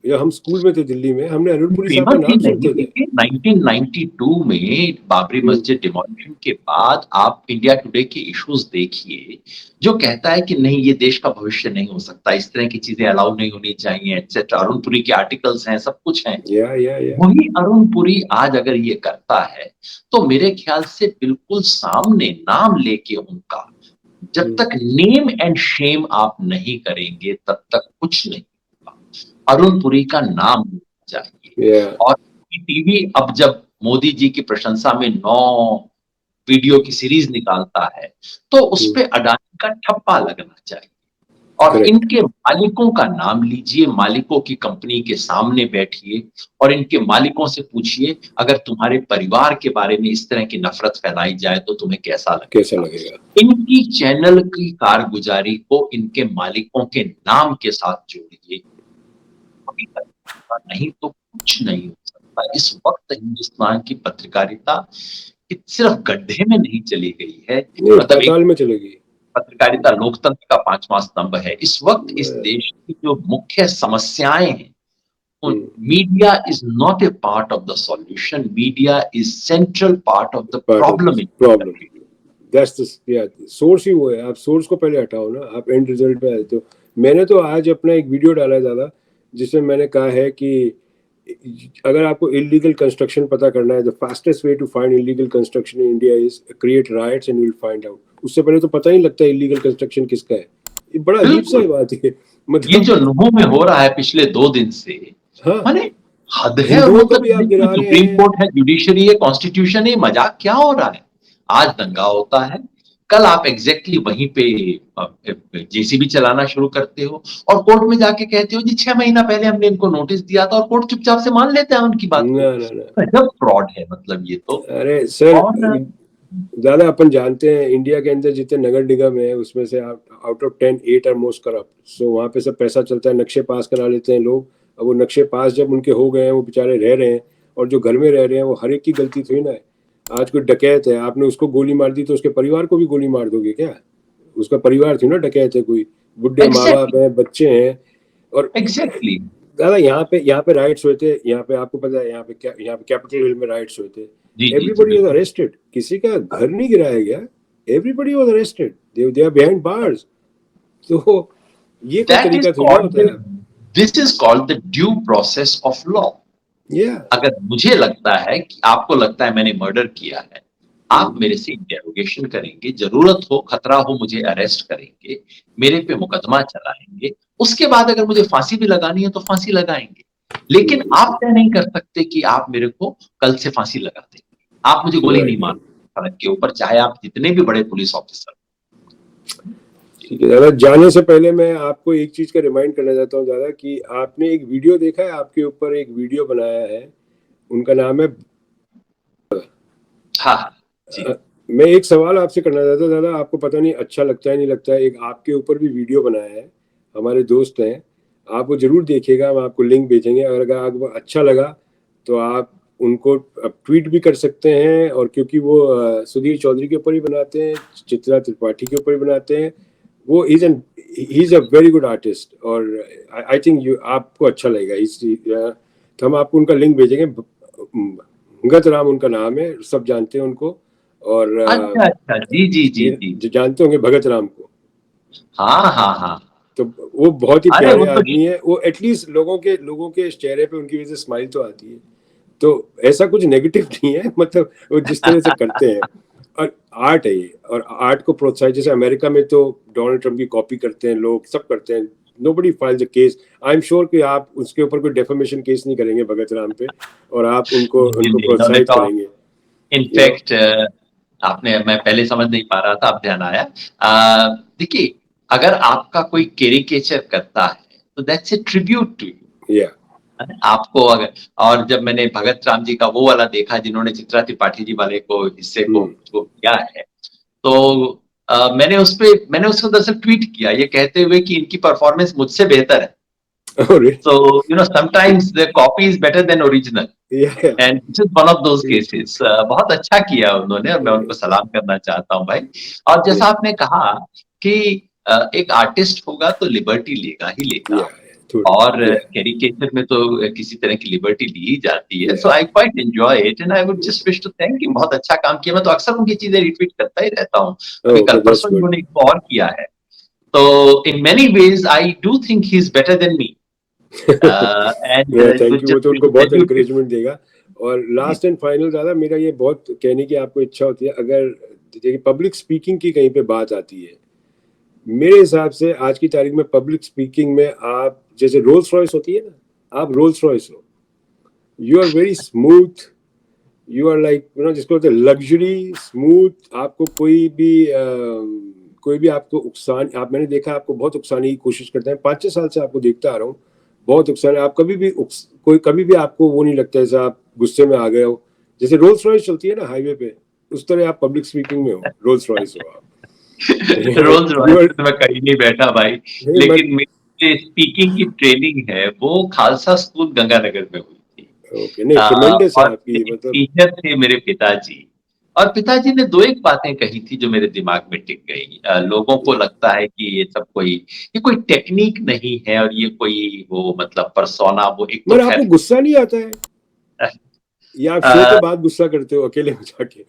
या हम स्कूल में थे दिल्ली में, हमने अरुणपुरी साहब का फेमस ही नाम नहीं, सुनते थे। देखिए 1992 में बाबरी हम्म, मस्जिद डिमोलिशन के बाद आप इंडिया टुडे के इश्यूज देखिए, जो कहता है कि नहीं ये देश का भविष्य नहीं हो सकता, इस तरह की चीजें अलाउ नहीं होनी चाहिए, एक्सेट्रा। अरुण पुरी के आर्टिकल्स हैं, सब कुछ हैं। या वही अरुण पुरी आज अगर ये करता है, तो मेरे ख्याल से बिल्कुल सामने नाम लेके उनका, जब तक नेम एंड शेम आप नहीं करेंगे तब तक कुछ नहीं होगा। अरुण पुरी का नाम लेना चाहिए। या और टीवी अब जब मोदी जी की प्रशंसा में 9 वीडियो की सीरीज निकालता है, तो उस पे अडानी का ठप्पा लगना चाहिए। और करेक्ट। इनके मालिकों का नाम लीजिए, मालिकों की कंपनी के सामने बैठिए और इनके मालिकों से पूछिए, अगर तुम्हारे परिवार के बारे में इस तरह की नफरत फैलाई जाए तो तुम्हें कैसा कैसा लगेगा? लगेगा? इनकी चैनल की कारगुजारी को इनके मालिकों के नाम के साथ जोड़िए, नहीं तो कुछ नहीं हो सकता। इस वक्त हिंदुस्तान की पत्रकारिता सिर्फ गड्ढे में नहीं चली गई है, नहीं, मतलब एक पाताल में चलेगी। पत्रकारिता लोकतंत्र का 5वां स्तंभ है। इस वक्त इस देश की जो मुख्य समस्याएं हैं, उन media is not a part of the solution, media is central part of the part of problem this in problem. Country. That's the, या सोर्स ही वो है। आप सोर्स को पहले हटाओ ना, आप एंड रिजल्ट पे आए। तो मैंने तो आज अपना एक वीडियो डाला है दादा, जिसमें मैंने कहा है कि अगर आपको इलीगल कंस्ट्रक्शन पता करना है, the fastest way to find illegal construction in India is create riots and you will find out. उससे पहले तो पता ही नहीं लगता इलीगल कंस्ट्रक्शन किसका है। ये बड़ा अजीब सा बिल्कुल, बात है ये मतलब। जो नुह में हो रहा है पिछले 2 दिन से, हाँ, माने हद है। और हिंदुओं का मतलब भी आप गिरा रहे सुप्रीम हैं। कोर्ट है, जुडिशरी है, कॉन्स्टिट्यूशन है, मजाक क्या हो रहा है? आज दंगा होता है, कल आप एग्जैक्टली वहीं पे जेसीबी चलाना शुरू करते हो और कोर्ट में जाके कहते हो जी 6 महीना पहले हमने इनको नोटिस दिया था, और कोर्ट चुपचाप से मान लेता है उनकी बात को। ना ना ना, गजब फ्रॉड है मतलब ये तो। अरे सर, और ज्यादा अपन जानते हैं इंडिया के अंदर जितने नगर निगम है उसमें से out of 10 8 are most corrupt. So वहाँ पे सब पैसा चलता है, नक्शे पास करा लेते हैं लोग। अब वो नक्शे पास जब उनके हो गए हैं, वो बेचारे रह रहे हैं, और जो घर में रह रहे हैं वो हर एक की गलती थोड़ी ना है। आज कोई डकैत है, आपने उसको गोली मार दी तो उसके परिवार को भी गोली मार दोगे क्या? उसका परिवार थी ना डकैत है कोई, बुढ़े माँ बाप एग्जैक्टली हैं, बच्चे हैं। और एग्जैक्टली दादा यहाँ पे राइट्स हुए थे, यहाँ पे आपको पता है, यहाँ पे कैपिटल हिल में राइट्स हुए थे, जी जी जी एवरीबडी वाज बिल्कुल। अरेस्टेड, किसी का घर नहीं गिराया गया, everybody was arrested, they are behind bars. तो ये कोई दैट इज तरीका थोड़ी ना कॉल्ड होता है। This is called the due process of law. या अगर मुझे लगता है कि आपको लगता है मैंने मर्डर किया है, आप मेरे से इंटेरोगेशन करेंगे, जरूरत हो खतरा हो मुझे अरेस्ट करेंगे, मेरे पे मुकदमा चलाएंगे, उसके बाद अगर मुझे फांसी भी लगानी है तो फांसी लगाएंगे। लेकिन आप तय नहीं कर सकते कि आप मेरे को कल से फांसी लगा देंगे, आप मुझे गोली नहीं राइट। मार सड़क के ऊपर, चाहे आप जितने भी बड़े पुलिस ऑफिसर। ठीक है दादा, जाने से पहले मैं आपको एक चीज का रिमाइंड करना चाहता हूँ दादा, कि आपने एक वीडियो देखा है, आपके ऊपर एक वीडियो बनाया है, उनका नाम है हाँ जी मैं एक सवाल आपसे करना चाहता हूँ दादा, आपको पता नहीं अच्छा लगता है नहीं लगता है, एक आपके ऊपर भी वीडियो बनाया है, हमारे दोस्त हैं, आप वो जरूर देखिएगा, हम आपको लिंक भेजेंगे, अगर आपको अच्छा लगा तो आप उनको ट्वीट भी कर सकते हैं, और क्योंकि वो सुधीर चौधरी के ऊपर ही बनाते हैं, चित्रा त्रिपाठी के ऊपर ही बनाते हैं, वो is an he is a very good artist, और आई थिंक यू आपको अच्छा लगेगा तो हम आपको उनका लिंक भेजेंगे। भगत राम उनका नाम है, सब जानते हैं उनको, और अच्छा अच्छा जी जी जी जी। जो जानते होंगे भगत राम को, हाँ हाँ हाँ। तो वो बहुत ही अरे प्यारे वो तो आदमी है, वो एटलीस्ट लोगों के चेहरे पे उनकी वजह से स्माइल तो आती है, तो ऐसा कुछ नेगेटिव नहीं है, मतलब वो जिस तरह से करते हैं, और आर्ट है ये, और आर्ट को प्रोत्साहित, जैसे अमेरिका में तो डोनाल्ड ट्रम्प की कॉपी करते हैं लोग, सब करते हैं, nobody files a case, I am sure कि आप उसके ऊपर कोई डेफेमेशन केस नहीं करेंगे भगत राम पे, और आप उनको नहीं उनको नहीं, इन्होंने प्रोत्साहित तो करेंगे, यू नो। इनफैक्ट आपने, मैं पहले समझ नहीं पा रहा था, अब ध्यान आया। देखिए, अगर आपका कोई कैरिकेचर करता है तो that's a tribute to you. या आपको अगर, और जब मैंने भगत राम जी का वो वाला देखा जिन्होंने चित्रा त्रिपाठी जी वाले को हिस्से को किया है, तो मैंने उसको दरअसल ट्वीट किया ये कहते हुए कि इनकी परफॉर्मेंस मुझसे बेहतर है। और So, sometimes the copy is better than original. या and this is one of those cases. बहुत अच्छा किया उन्होंने, और मैं उनको सलाम करना चाहता हूँ भाई। और जैसा आपने कहा कि एक आर्टिस्ट होगा तो लिबर्टी लेगा ही लेगा, या थोड़ी और या कैरिकेचर में तो किसी तरह की लिबर्टी ली ही जाती है। या so I quite enjoy it and I would just wish to thank you, बहुत अच्छा काम किया। मैं तो अक्सर उनकी चीजें रिट्वीट करता ही रहता हूँ। अभी ओके कल दैट्स परसों गुड। उन्होंने एक और किया है, तो in many ways I do think he is better than me, and it thank was you, वो तो जस्ट उनको टू बहुत सैल्यूट हिम। एनकरेजमेंट देगा। और लास्ट एंड फाइनल दादा, मेरा ये बहुत कहने की आपको इच्छा होती है, अगर देखिए पब्लिक स्पीकिंग की कहीं पे बात आती है, मेरे हिसाब से आज की तारीख में पब्लिक स्पीकिंग में आप जैसे रोल्स रॉयस होती है ना, आप रोल्स रॉयस हो, you are very smooth, you are like जिसको बोलते हैं लग्जरी स्मूथ, आपको कोई भी आपको उकसान, आप मैंने देखा आपको बहुत उकसाने की कोशिश करते हैं, 5-6 साल से आपको देखता आ रहा हूँ, बहुत उकसाने, आप कभी भी आपको वो नहीं लगता जैसे आप गुस्से में आ गए हो, जैसे रोल्स रॉयस चलती है ना हाईवे पे, उस तरह आप पब्लिक स्पीकिंग में हो, रोल्स रॉयस हो आप। रोल्स रॉयस यू आर में तो मैं कहीं नहीं बैठा भाई, नहीं मत लेकिन मेरी स्पीकिंग की ट्रेनिंग है वो खालसा स्कूल गंगानगर में हुई थी। ओके, नहीं ट्रिमेंडस है और आपकी, मेरे मतलब टीचर थे मेरे पिताजी, और पिताजी ने दो एक बातें कही थी जो मेरे दिमाग में टिक गई। लोगों को लगता है कि ये कोई टेक्निक नहीं है, और ये कोई वो मतलब परसोना, वो एक तो मगर आपको खैर गुस्सा नहीं आता है, या आप शो के बाद गुस्सा करते हो अकेले में जाके?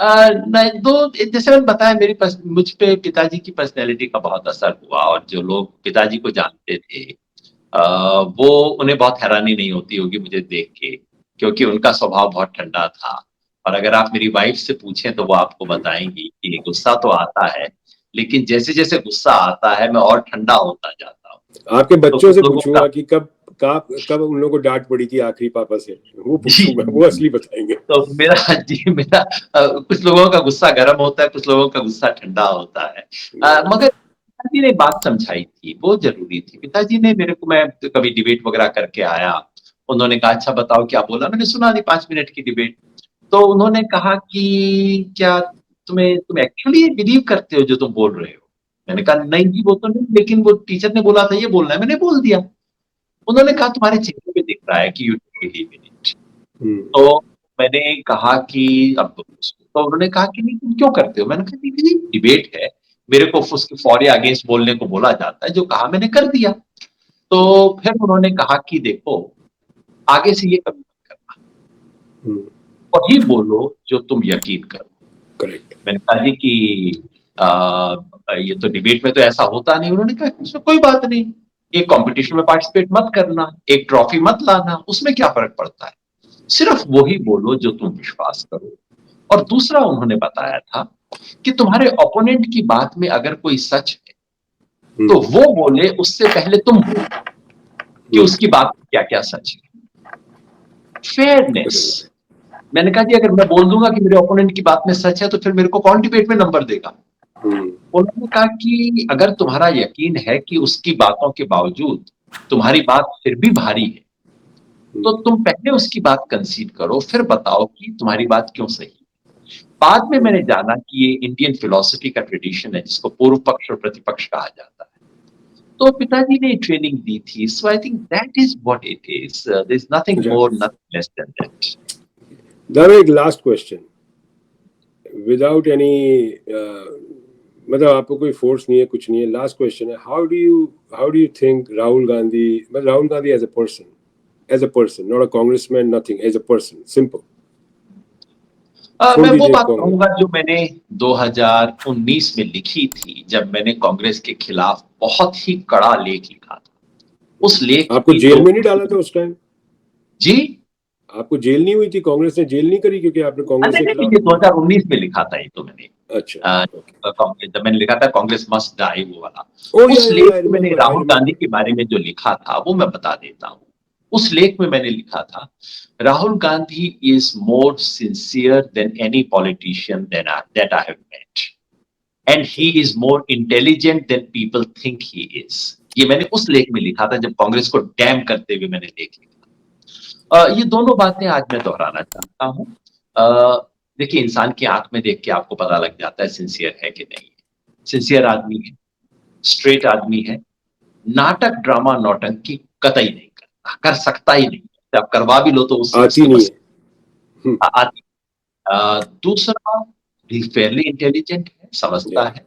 नहीं, दो, जैसे मैंने बताया, मुझ पे पिताजी की पर्सनैलिटी का बहुत असर हुआ, और जो लोग पिताजी को जानते थे वो, उन्हें बहुत हैरानी नहीं होती होगी मुझे देख के, क्योंकि उनका स्वभाव बहुत ठंडा था। और अगर आप मेरी वाइफ से पूछें तो वो आपको बताएंगी कि गुस्सा तो आता है, लेकिन जैसे जैसे गुस्सा आता है मैं और ठंडा होता जाता हूँ। आपके तो बच्चों कुछ से लोगों का पूछूंगा कि कब कब उन लोगों को डांट पड़ी थी आखिरी पापा से, वो जी पूछूंगा, जी वो जी। असली बताएंगे। तो मेरा जी मेरा कुछ लोगों का गुस्सा गर्म होता है, कुछ लोगों का गुस्सा ठंडा होता है। मगर पिताजी ने बात समझाई थी, वो जरूरी थी। पिताजी ने मेरे को, मैं कभी डिबेट वगैरह करके आया, उन्होंने कहा अच्छा बताओ क्या बोला, मैंने सुना दी 5 मिनट की डिबेट। तो उन्होंने कहा कि क्या तुम एक्चुअली बिलीव करते हो जो तुम बोल रहे हो? मैंने कहा नहीं जी वो तो नहीं, लेकिन वो टीचर ने बोला था ये बोलना है, मैंने बोल दिया। उन्होंने कहा तुम्हारे चेहरे पे दिख रहा है कि यू बिलीव इन इट। हम्म, तो मैंने कहा कि अब, तो उन्होंने कहा कि नहीं तुम क्यों करते हो? मैंने कहा नहीं डिबेट है, मेरे को उसके फॉर या अगेंस्ट बोलने को बोला जाता है, जो कहा मैंने कर दिया। तो फिर उन्होंने कहा कि देखो आगे से ये कभी मत करना, वही बोलो जो तुम यकीन करो। करेक्ट। मैंने कहा जी कि ये तो डिबेट में तो ऐसा होता नहीं। उन्होंने कहा इसमें कोई बात नहीं, एक कंपटीशन में पार्टिसिपेट मत करना, एक ट्रॉफी मत लाना, उसमें क्या फर्क पड़ता है, सिर्फ वही बोलो जो तुम विश्वास करो। और दूसरा उन्होंने बताया था कि तुम्हारे ओपोनेंट की बात में अगर कोई सच है तो वो बोले उससे पहले तुम बोलो कि उसकी बात में क्या क्या सच है। फेयरनेस। मैंने कहा जी अगर मैं बोल दूंगा कि मेरे ओपोनेंट की बात में सच है तो फिर मेरे को कौन डिबेट में नंबर देगा। उन्होंने कहा कि अगर तुम्हारा यकीन है कि उसकी बातों के बावजूद तुम्हारी बात फिर भी भारी है तो तुम पहले उसकी बात कंसीड करो, फिर बताओ कि तुम्हारी बात क्यों सही है। बाद में मैंने जाना कि ये इंडियन फिलॉसफी का ट्रेडिशन है जिसको पूर्व पक्ष और प्रतिपक्ष कहा जाता है। तो पिताजी ने ट्रेनिंग दी थी। So I think that is what it is, there is nothing more nothing less than that. दादा एक लास्ट क्वेश्चन विदाउट एनी मतलब आपको कोई फोर्स नहीं है, कुछ नहीं है, लास्ट क्वेश्चन है, how do you think Rahul Gandhi, मतलब Rahul Gandhi as a person not a congressman, nothing, as a person, simple. मैं वो बात कहूंगा जो मैंने 2019 में लिखी थी जब मैंने कांग्रेस के खिलाफ बहुत ही कड़ा लेख लिखा था। उस लेख आपको जेल में नहीं डाला था उस टाइम? जी आपको जेल नहीं हुई थी? कांग्रेस ने जेल नहीं करी क्योंकि आपने कांग्रेस के खिलाफ? ये 2019 में लिखा था ये तो मैंने। अच्छा कांग्रेस जब मैंने लिखा था कांग्रेस मस्ट डाई वो वाला, उस या लेख में मैंने राहुल गांधी के बारे में जो लिखा था वो मैं बता देता हूँ। उस लेख में मैंने लिखा था Rahul Gandhi is more sincere than any politician that I have met and he is more intelligent than people think he is. ये मैंने उस लेख में लिखा था जब कांग्रेस को डैम करते हुए मैंने लेख लिखा। ये दोनों बातें आज मैं दोहराना चाहता हूँ। देखिए इंसान की आंख में देख के आपको पता लग जाता है सिंसियर है कि नहीं है। सिंसियर आदमी है, स्ट्रेट आदमी है, नाटक ड्रामा नौटंकी कतई नहीं करता, कर सकता ही नहीं। आप करवा भी लो तो आती नहीं है। आती। दूसरा भी फेयरली इंटेलिजेंट है, समझता है।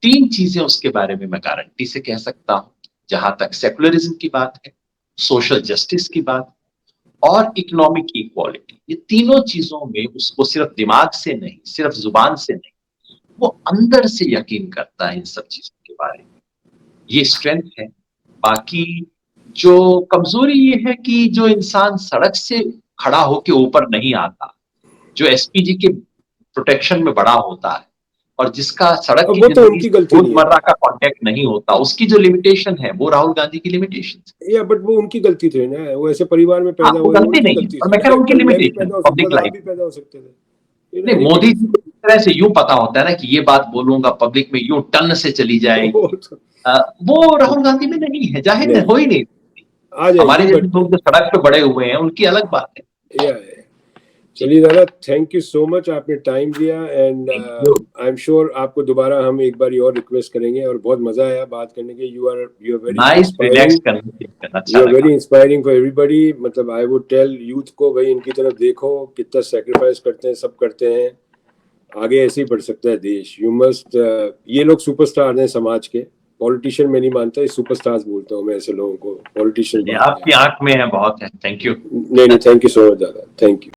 तीन चीजें उसके बारे में मैं गारंटी से कह सकता हूं जहां तक सेकुलरिज्म की बात है, सोशल जस्टिस की बात और इकोनॉमिक इक्वालिटी, ये तीनों चीजों में उसको सिर्फ दिमाग से नहीं, सिर्फ जुबान से नहीं, वो अंदर से यकीन करता है इन सब चीजों के बारे में। ये स्ट्रेंथ है। बाकी जो कमजोरी ये है कि जो इंसान सड़क से खड़ा होके ऊपर नहीं आता, जो एसपीजी के प्रोटेक्शन में बड़ा होता है और जिसका सड़क की जिंदगी से रोजमर्रा का कांटेक्ट नहीं होता, उसकी जो लिमिटेशन है वो राहुल गांधी की लिमिटेशन है। या बट वो उनकी गलती थी ना, वो ऐसे परिवार में पैदा हुए, गलती नहीं है, और मैं कह रहा हूं उनकी लिमिटेशन पब्लिक लाइफ। भी पैदा हो सकते थे। नहीं, मोदी जी को इस तरह से यूं पता होता है ना कि ये बात बोलूंगा पब्लिक में यूं टन से चली जाएगी, वो राहुल गांधी में नहीं है, जाहिर है हो ही नहीं। हमारे जैसे लोग जो सड़क पे बड़े हुए हैं उनकी अलग बात है। चलिए दादा, थैंक यू सो मच, आपने टाइम दिया एंड आई एम श्योर आपको दोबारा हम एक बार और रिक्वेस्ट करेंगे और बहुत मजा आया बात करने के। You are very inspiring for everybody. मतलब आई वुड टेल यूथ को भाई इनकी तरफ देखो, कितना सेक्रीफाइस करते हैं, सब करते हैं, आगे ऐसे ही बढ़ सकता है देश। यू मस्ट, ये लोग सुपरस्टार हैं समाज के, पॉलिटिशियन में नहीं मानता, सुपरस्टार्स बोलता हूँ मैं ऐसे लोगों को, पॉलिटिशियन। आपकी आंख में है बहुत है। Thank you. नहीं, थैंक यू सो मच दादा, थैंक यू।